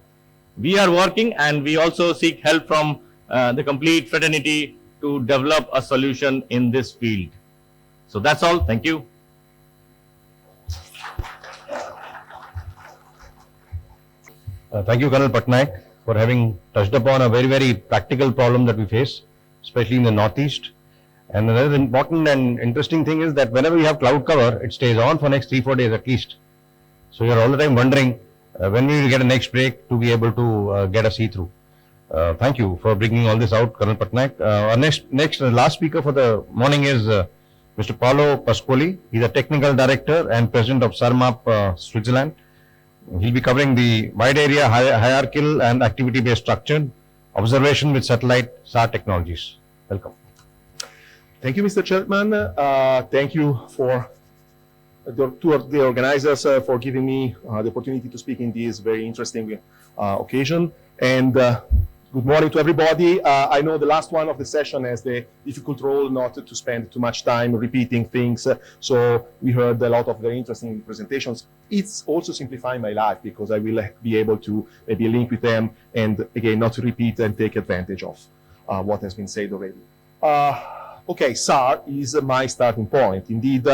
We are working, and we also seek help from the complete fraternity to develop a solution in this field. So that's all. Thank you. Thank you, Colonel Patnaik, for having touched upon a very practical problem that we face, especially in the Northeast. And another important and interesting thing is that whenever you have cloud cover, it stays on for next 3-4 days at least. So you're all the time wondering when we will get a next break to be able to get a see-through. Thank you for bringing all this out, Colonel Patnaik. Our last speaker for the morning is Mr. Paolo Pasquoli. He's a technical director and president of SARMAP, Switzerland. He'll be covering the wide area hierarchical and activity-based structure, observation with satellite SAR technologies. Welcome. Thank you, Mr. Chairman. Thank you for the organizers for giving me the opportunity to speak in this very interesting occasion. And good morning to everybody. I know the last one of the session has the difficult role not to spend too much time repeating things. So we heard a lot of very interesting presentations. It's also simplifying my life because I will be able to maybe link with them and again, not to repeat and take advantage of what has been said already. Okay, SAR is my starting point. Indeed,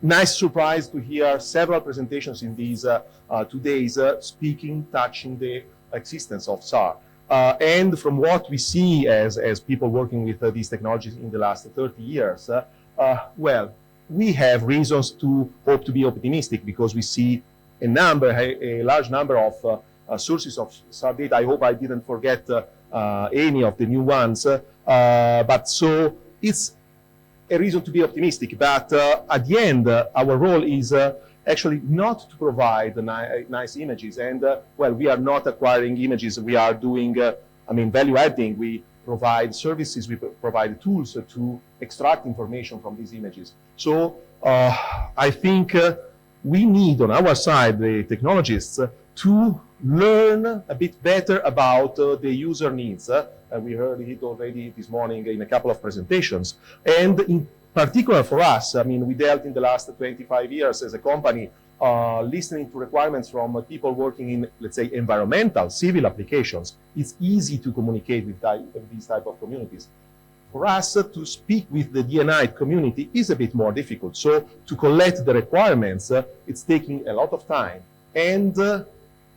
nice surprise to hear several presentations in these 2 days touching the existence of SAR. And from what we see as people working with these technologies in the last 30 years, well, we have reasons to hope to be optimistic because we see a large number of sources of SAR data. I hope I didn't forget any of the new ones. But so it's a reason to be optimistic. But at the end, our role is actually not to provide nice images. And well, we are not acquiring images. We are doing, value adding. We provide services. We provide tools to extract information from these images. So I think we need on our side, the technologists, to learn a bit better about the user needs. We heard it already this morning in a couple of presentations. And in particular for us, we dealt in the last 25 years as a company, listening to requirements from people working in, let's say, environmental, civil applications. It's easy to communicate with these type of communities. For us to speak with the DNI community is a bit more difficult. So to collect the requirements, it's taking a lot of time. And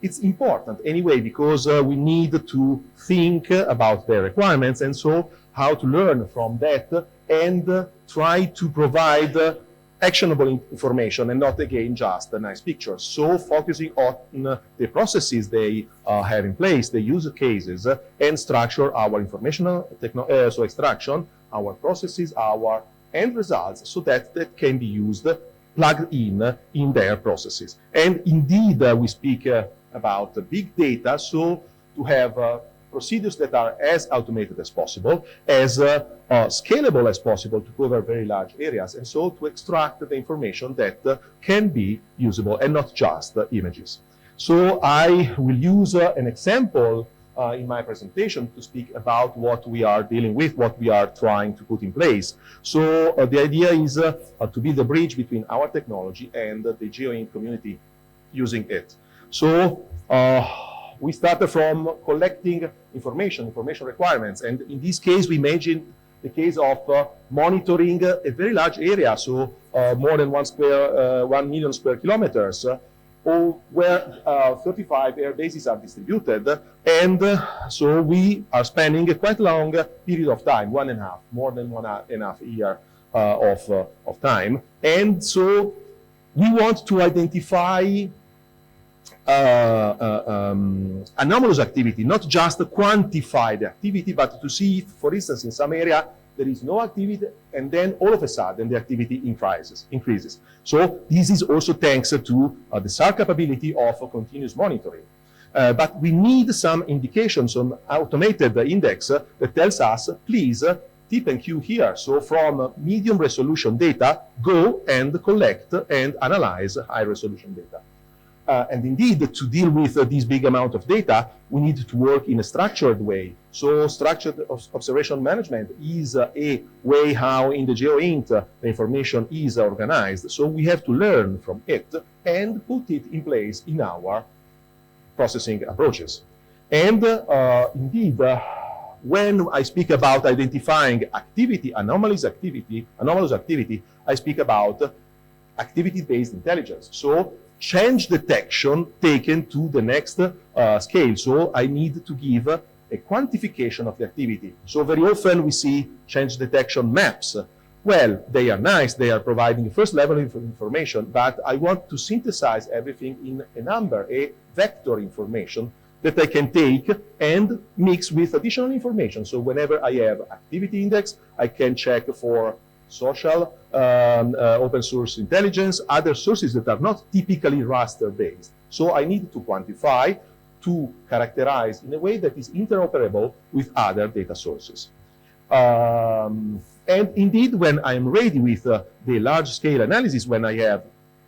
it's important anyway, because we need to think about their requirements, and so how to learn from that and try to provide actionable information and not again just a nice picture. So focusing on the processes they have in place, the use cases, and structure our informational so extraction, our processes, our end results, so that that can be used, plugged in their processes. And indeed, we speak about big data, so to have procedures that are as automated as possible, as scalable as possible to cover very large areas, and so to extract the information that can be usable and not just images. So I will use an example in my presentation to speak about what we are dealing with, what we are trying to put in place. So the idea is to be the bridge between our technology and the GEOINT community using it. So we started from collecting information requirements, and in this case we imagine the case of monitoring a very large area, so more than 1 million square kilometers, where 35 air bases are distributed, and so we are spending a quite long period of time, more than 1.5 years of time, and so we want to identify anomalous activity, not just quantify the activity, but to see if, for instance, in some area there is no activity, and then all of a sudden the activity increases. So this is also thanks to the SAR capability of continuous monitoring. But we need some indications on automated index that tells us, please, tip and cue here. So from medium resolution data, go and collect and analyze high resolution data. And indeed, to deal with this big amount of data, we need to work in a structured way. So structured observation management is a way how in the GEOINT the information is organized. So we have to learn from it and put it in place in our processing approaches. And indeed, when I speak about identifying activity, anomalous activity, I speak about activity-based intelligence. So change detection taken to the next scale. So I need to give a quantification of the activity. So very often we see change detection maps. Well, they are nice, they are providing first level information, but I want to synthesize everything in a number, a vector information that I can take and mix with additional information. So whenever I have activity index, I can check for social, open source intelligence, other sources that are not typically raster based. So I need to quantify, to characterize in a way that is interoperable with other data sources. And indeed, when I'm ready with the large scale analysis, when I have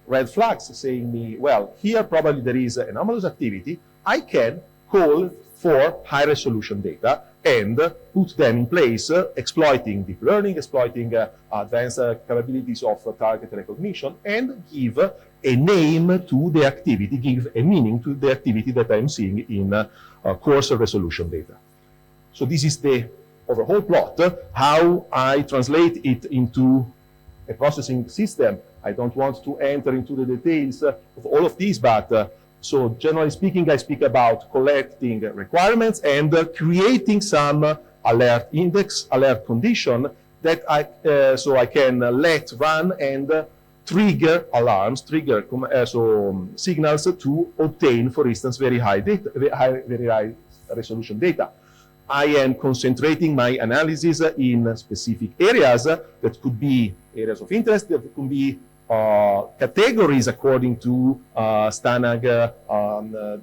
red flags saying me, well, here probably there is anomalous activity, I can call for high resolution data and put them in place, exploiting deep learning, exploiting advanced capabilities of target recognition, and give a name to the activity, give a meaning to the activity that I'm seeing in coarse resolution data. So this is the overall plot, how I translate it into a processing system. I don't want to enter into the details of all of these, but so generally speaking, I speak about collecting requirements and creating some alert index, alert condition that so I can let run and trigger alarms, signals to obtain, for instance, very high resolution data. I am concentrating my analysis in specific areas that could be areas of interest, that could be categories according to STANAG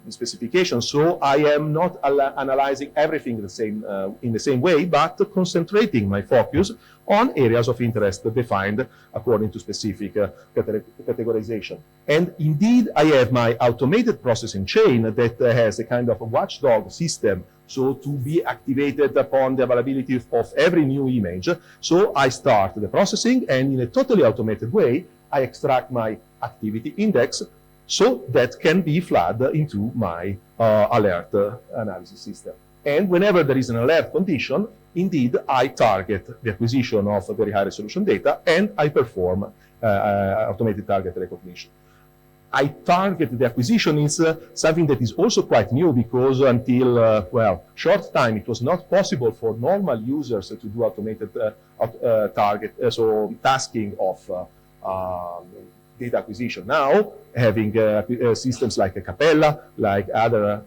specifications. So I am not analyzing everything in the same way, but concentrating my focus on areas of interest defined according to specific categorization. And indeed, I have my automated processing chain that has a kind of a watchdog system, so to be activated upon the availability of every new image. So I start the processing, and in a totally automated way, I extract my activity index so that can be flagged into my alert analysis system. And whenever there is an alert condition, indeed, I target the acquisition of very high resolution data, and I perform automated target recognition. I target the acquisition is something that is also quite new, because until, well, short time, it was not possible for normal users to do automated tasking of data acquisition now, having systems like a Capella, like other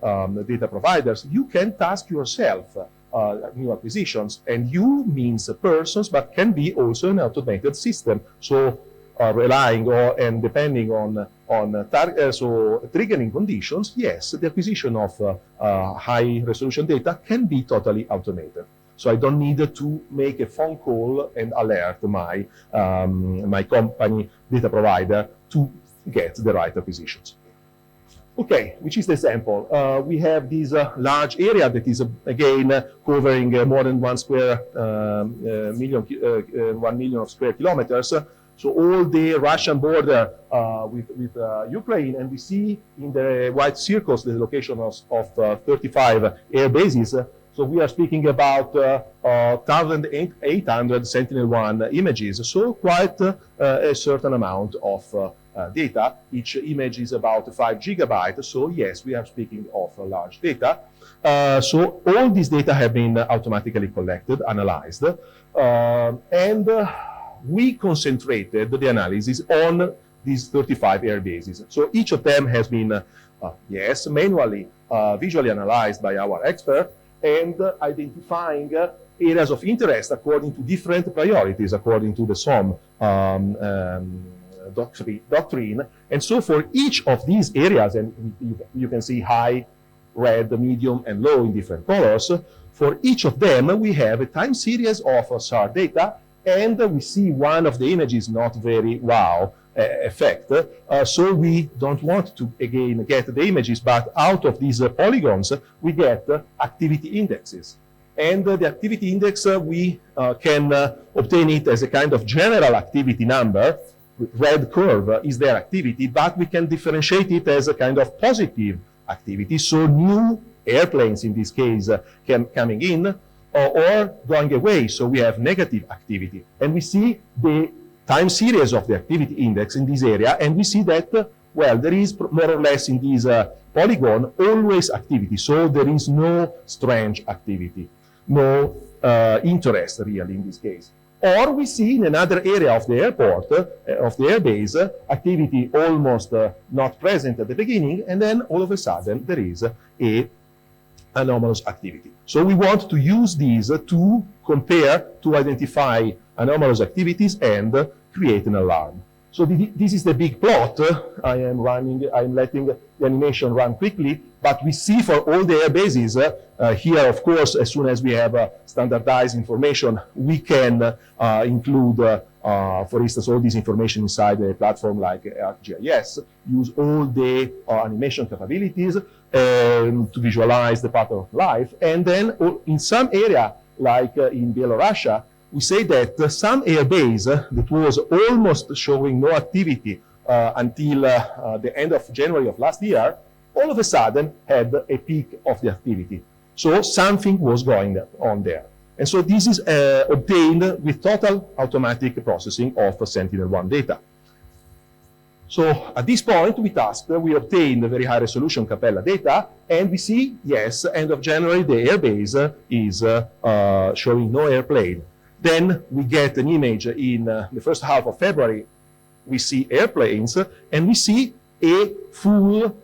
data providers, you can task yourself new acquisitions, and you means persons, but can be also an automated system. So relying and depending on triggering conditions, yes, the acquisition of high resolution data can be totally automated. So I don't need to make a phone call and alert my my company data provider to get the right acquisitions. Okay, which is the example? We have this large area that is again covering more than 1 million of square kilometers. So all the Russian border with Ukraine, and we see in the white circles the location of 35 air bases. So we are speaking about 1,800 Sentinel-1 images, so quite a certain amount of data. Each image is about 5 gigabytes, so yes, we are speaking of large data. So all these data have been automatically collected, analyzed, and we concentrated the analysis on these 35 air bases. So each of them has been, yes, manually, visually analyzed by our expert, and identifying areas of interest according to different priorities, according to the SOM doctrine. And so for each of these areas, and you can see high, red, medium, and low in different colors, for each of them we have a time series of SAR data, and we see one of the images not very wow effect. So we don't want to again get the images, but out of these polygons we get activity indexes. And the activity index, we can obtain it as a kind of general activity number. Red curve is their activity, but we can differentiate it as a kind of positive activity. So new airplanes in this case coming in or going away. So we have negative activity. And we see the time series of the activity index in this area, and we see that, well, there is more or less in this polygon always activity. So there is no strange activity, no interest really in this case. Or we see in another area of the airport, of the airbase, activity almost not present at the beginning, and then all of a sudden there is a anomalous activity. So we want to use these to compare, to identify anomalous activities and create an alarm. So this is the big plot. I'm letting the animation run quickly, but we see for all the air bases, here, of course, as soon as we have standardized information, we can include, for instance, all this information inside a platform like ArcGIS, use all the animation capabilities to visualize the pattern of life. And then in some area, like in Belarus, we say that some airbase that was almost showing no activity until the end of January of last year, all of a sudden had a peak of the activity. So something was going on there. And so this is obtained with total automatic processing of Sentinel-1 data. So at this point, we obtained very high resolution Capella data, and we see, yes, end of January, the airbase is showing no airplane. Then we get an image in the first half of February. We see airplanes, and we see a full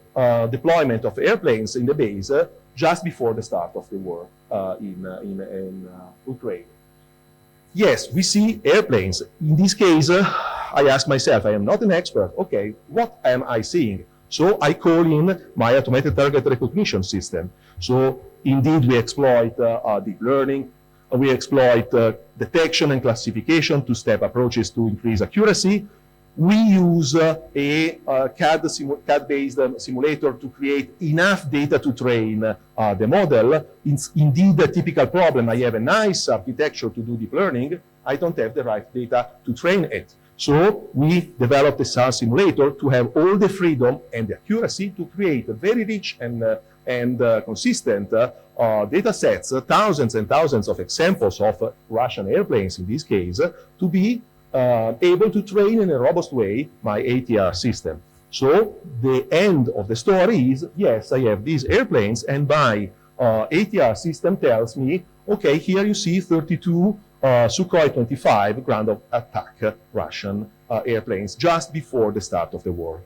deployment of airplanes in the base just before the start of the war in Ukraine. Yes, we see airplanes. In this case, I ask myself, I am not an expert. Okay, what am I seeing? So I call in my automated target recognition system. So indeed, we exploit deep learning. We exploit detection and classification, two-step approaches to increase accuracy. We use a CAD-based simulator to create enough data to train the model. It's indeed a typical problem. I have a nice architecture to do deep learning. I don't have the right data to train it. So we developed a SAR simulator to have all the freedom and the accuracy to create a very rich and consistent data sets, thousands and thousands of examples of Russian airplanes in this case, to be able to train in a robust way my ATR system. So the end of the story is, yes, I have these airplanes, and by ATR system tells me, okay, here you see 32 Sukhoi 25 ground attack Russian airplanes just before the start of the war.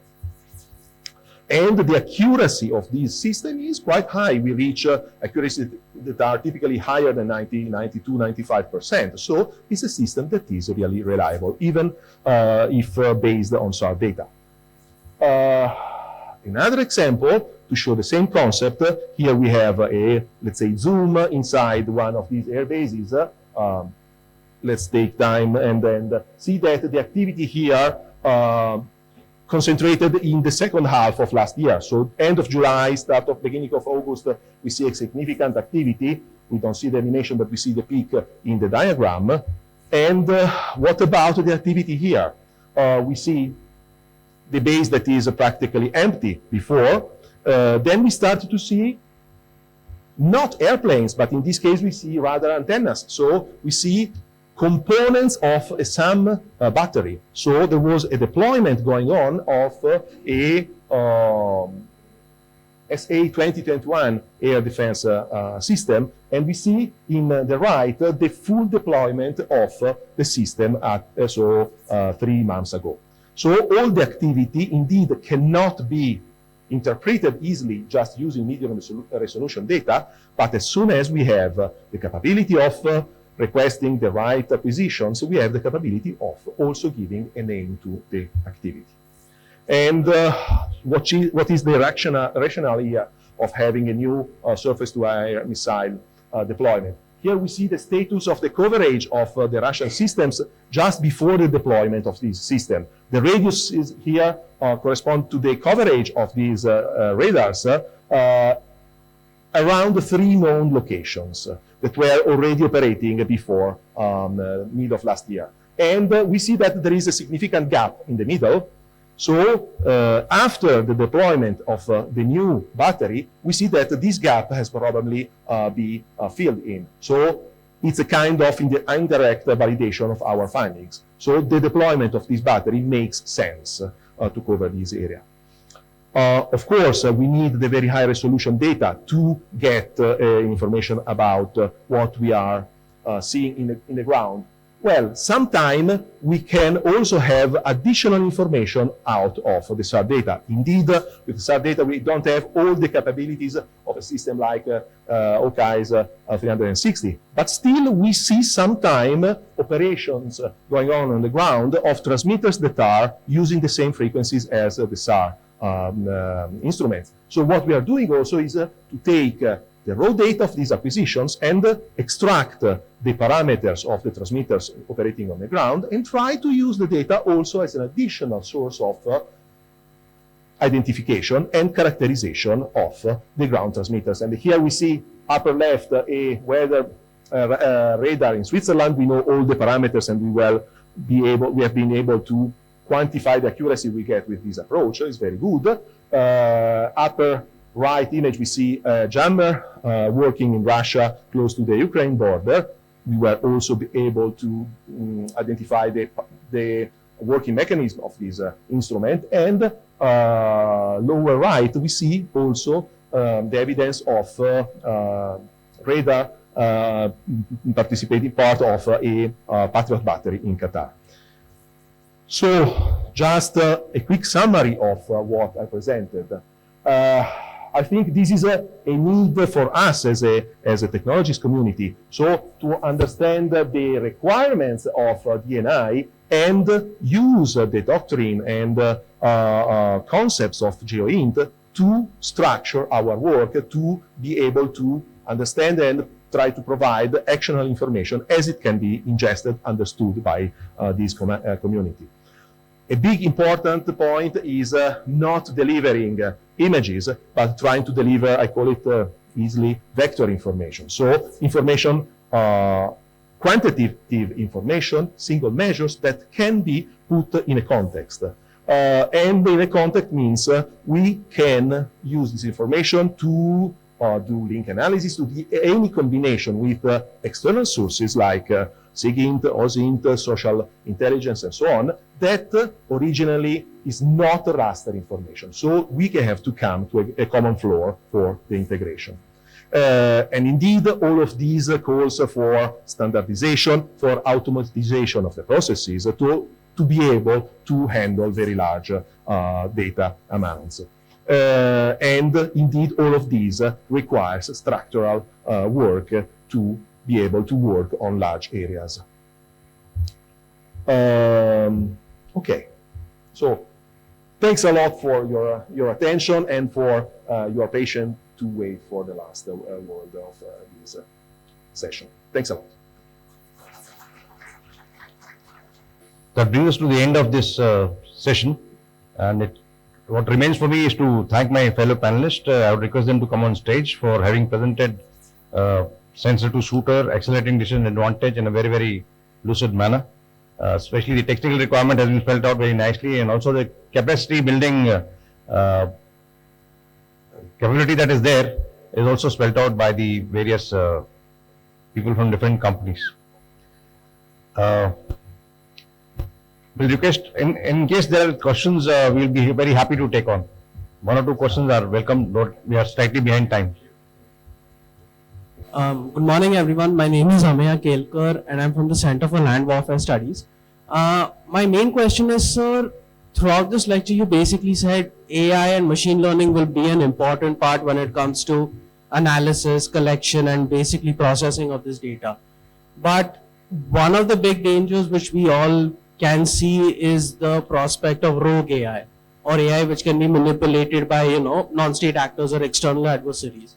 And the accuracy of this system is quite high. We reach accuracy that are typically higher than 90, 92, 95%. So it's a system that is really reliable, even if based on SAR data. Another example to show the same concept, here we have a, let's say, zoom inside one of these air bases. Let's take time and then see that the activity here concentrated in the second half of last year. So end of July, start of beginning of August, we see a significant activity. We don't see the animation, but we see the peak in the diagram. And what about the activity here? We see the base that is practically empty before. Then we start to see not airplanes, but in this case we see rather antennas. So we see components of a SAM battery. So there was a deployment going on of a SA-2021 air defense system, and we see in the right the full deployment of the system at 3 months ago. So all the activity indeed cannot be interpreted easily just using medium resolution data, but as soon as we have the capability of requesting the right acquisitions, we have the capability of also giving a name to the activity. And what is the rationale here of having a new surface-to-air missile deployment? Here we see the status of the coverage of the Russian systems just before the deployment of this system. The radius is here correspond to the coverage of these radars around 3 known locations that were already operating before mid of last year. And we see that there is a significant gap in the middle. So after the deployment of the new battery, we see that this gap has probably be filled in. So it's a kind of indirect validation of our findings. So the deployment of this battery makes sense to cover this area. Of course, we need the very high resolution data to get information about what we are seeing in the ground. Well, sometime we can also have additional information out of the SAR data. Indeed, with the SAR data, we don't have all the capabilities of a system like Hawkeye's 360. But still, we see sometime operations going on the ground of transmitters that are using the same frequencies as the SAR instruments. So what we are doing also is to take the raw data of these acquisitions and extract the parameters of the transmitters operating on the ground and try to use the data also as an additional source of identification and characterization of the ground transmitters. And here we see upper left a weather radar in Switzerland. We know all the parameters and we have been able to quantify the accuracy we get with this approach. It's very good. Upper right image, we see a jammer working in Russia close to the Ukraine border. We were also able to identify the working mechanism of this instrument. And lower right, we see also the evidence of radar participating part of a Patriot battery in Qatar. So just a quick summary of what I presented. I think this is a need for us as a technologies community. So to understand the requirements of DNI and use the doctrine and concepts of GEOINT to structure our work, to be able to understand and try to provide actionable information as it can be ingested, understood by this community. A big important point is not delivering images, but trying to deliver, I call it easily, vector information. So information, quantitative information, single measures that can be put in a context. And in a context means we can use this information to do link analysis, to do any combination with external sources like SIGINT, OSINT, social intelligence, and so on, that originally is not raster information. So we can have to come to a common floor for the integration. And indeed, all of these calls for standardization, for automatization of the processes to be able to handle very large data amounts. And indeed, all of these requires structural work to be able to work on large areas. Okay, so thanks a lot for your attention and for your patience to wait for the last word of this session. Thanks a lot. That brings us to the end of this session, and what remains for me is to thank my fellow panelists. I would request them to come on stage for having presented sensor to shooter, accelerating decision advantage in a very, very lucid manner. Especially the technical requirement has been spelled out very nicely, and also the capacity building capability that is there is also spelled out by the various people from different companies. We'll request, in case there are questions, we'll be very happy to take on. One or two questions are welcome. We are slightly behind time. Good morning, everyone. My name is Ameya Kelkar, and I'm from the Center for Land Warfare Studies. My main question is, sir, throughout this lecture, you basically said AI and machine learning will be an important part when it comes to analysis, collection, and basically processing of this data. But one of the big dangers which we all can see is the prospect of rogue AI, or AI which can be manipulated by, non-state actors or external adversaries.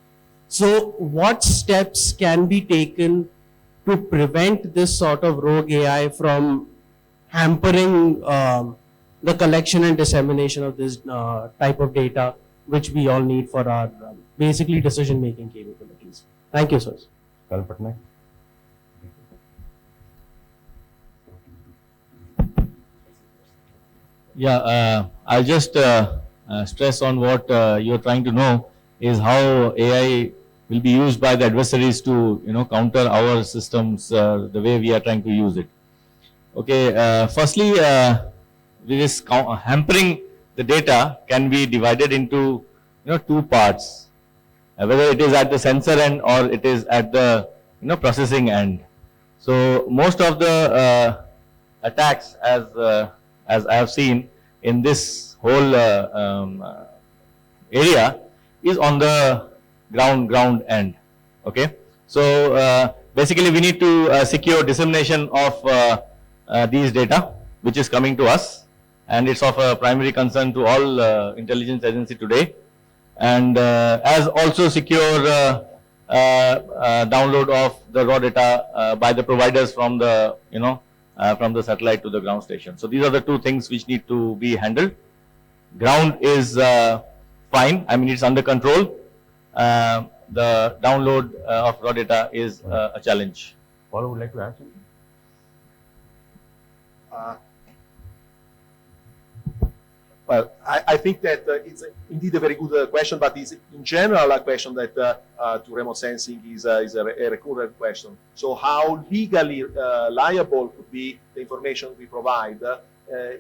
So what steps can be taken to prevent this sort of rogue AI from hampering the collection and dissemination of this type of data, which we all need for our basically decision-making capabilities? Thank you, sir. Yeah, I'll just stress on what you're trying to know is how AI will be used by the adversaries to, counter our systems the way we are trying to use it. Okay, firstly, this hampering the data can be divided into, two parts, whether it is at the sensor end or it is at the, processing end. So most of the attacks, as I have seen in this whole area, is on the ground end. Okay, so basically we need to secure dissemination of these data which is coming to us, and it's of a primary concern to all intelligence agency today, and as also secure download of the raw data by the providers from the from the satellite to the ground station. So these are the two things which need to be handled. Ground is fine, I mean it's under control. The download of raw data is a challenge. Paul would like to add something? Well, I think that it's indeed a very good question, but it's in general a question that to remote sensing is a recurrent question. So how legally liable could be the information we provide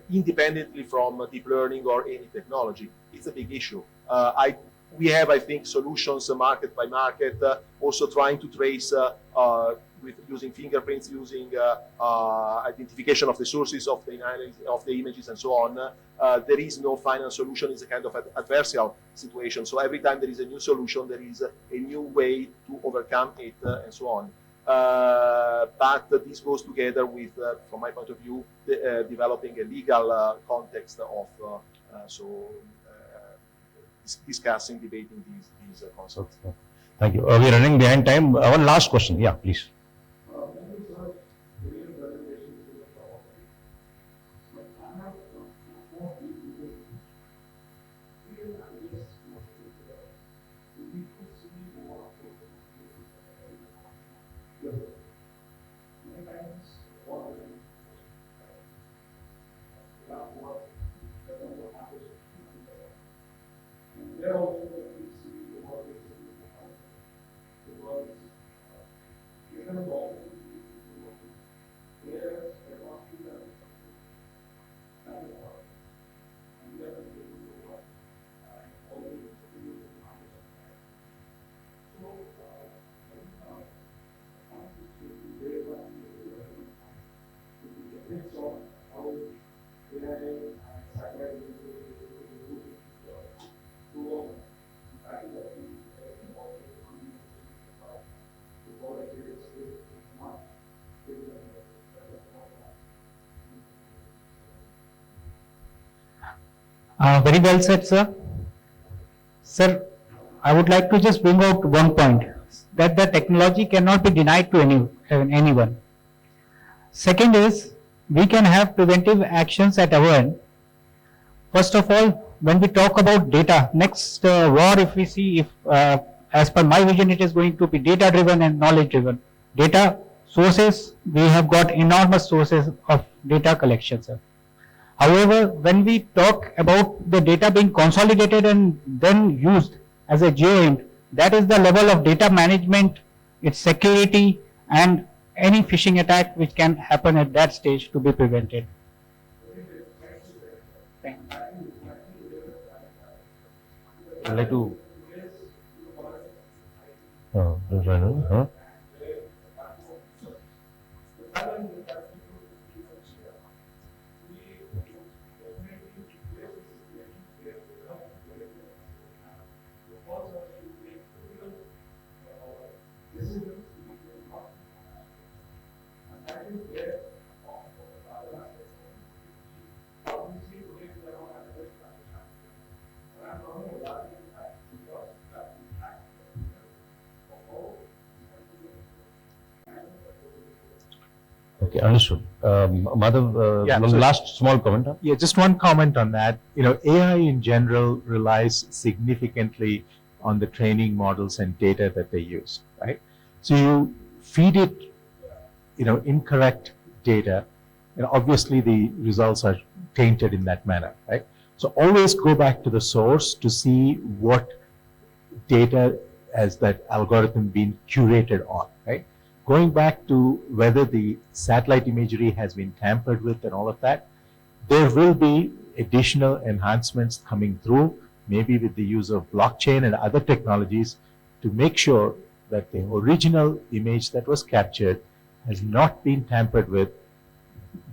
independently from deep learning or any technology? It's a big issue. We have, I think, solutions market by market, also trying to trace with using fingerprints, using identification of the sources of the images and so on. There is no final solution. It's a kind of adversarial situation. So every time there is a new solution, there is a new way to overcome it and so on. But this goes together with, from my point of view, developing a legal context of discussing, debating these concepts. Thank you. We are running behind time. One last question. Yeah, please. Very well said, sir. Sir, I would like to just bring out one point, that the technology cannot be denied to anyone. Second is, we can have preventive actions at our end. First of all, when we talk about data, next war, if we see, if as per my vision, it is going to be data driven and knowledge driven. Data sources, we have got enormous sources of data collection, sir. However, when we talk about the data being consolidated and then used as a GEOINT, that is the level of data management, its security, and any phishing attack which can happen at that stage to be prevented. I'd like to. Okay, understood. Madhav, Yeah, one so- last small comment. Huh? Yeah, just one comment on that. AI in general relies significantly on the training models and data that they use, right? So you feed it, incorrect data, and obviously the results are tainted in that manner, right? So always go back to the source to see what data has that algorithm been curated on, right? Going back to whether the satellite imagery has been tampered with and all of that, there will be additional enhancements coming through, maybe with the use of blockchain and other technologies, to make sure that the original image that was captured has not been tampered with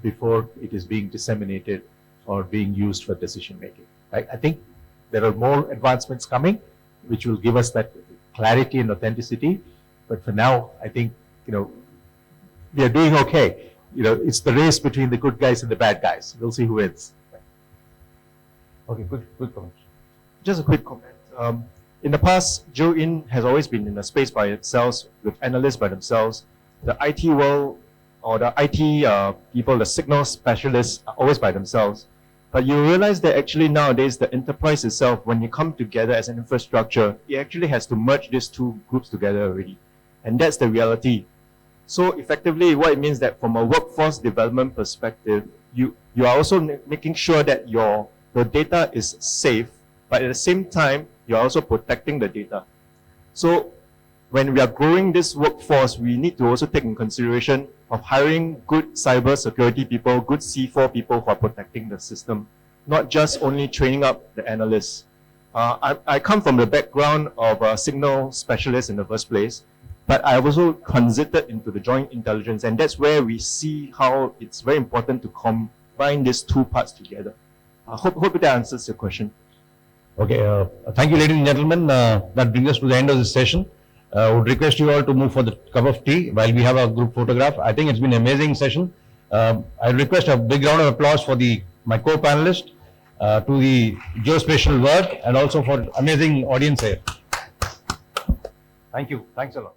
before it is being disseminated or being used for decision making. Right? I think there are more advancements coming, which will give us that clarity and authenticity. But for now, I think we are doing okay. It's the race between the good guys and the bad guys. We'll see who wins. Okay, quick comment. Just a quick comment. In the past, GEOINT has always been in a space by itself, with analysts by themselves. The IT world or the IT people, the signal specialists, are always by themselves. But you realize that actually nowadays, the enterprise itself, when you come together as an infrastructure, it actually has to merge these two groups together already. And that's the reality. So effectively, what it means that from a workforce development perspective, you are also making sure that the data is safe, but at the same time, you're also protecting the data. So when we are growing this workforce, we need to also take in consideration of hiring good cyber security people, good C4 people who are protecting the system, not just only training up the analysts. I come from the background of a signal specialist in the first place, but I also transited into the joint intelligence, and that's where we see how it's very important to combine these two parts together. I hope that answers your question. Okay, thank you, ladies and gentlemen. That brings us to the end of this session. Would request you all to move for the cup of tea while we have a group photograph. I think it's been an amazing session. I request a big round of applause for my co-panelist, to the geospatial work, and also for amazing audience here. Thank you. Thanks a lot.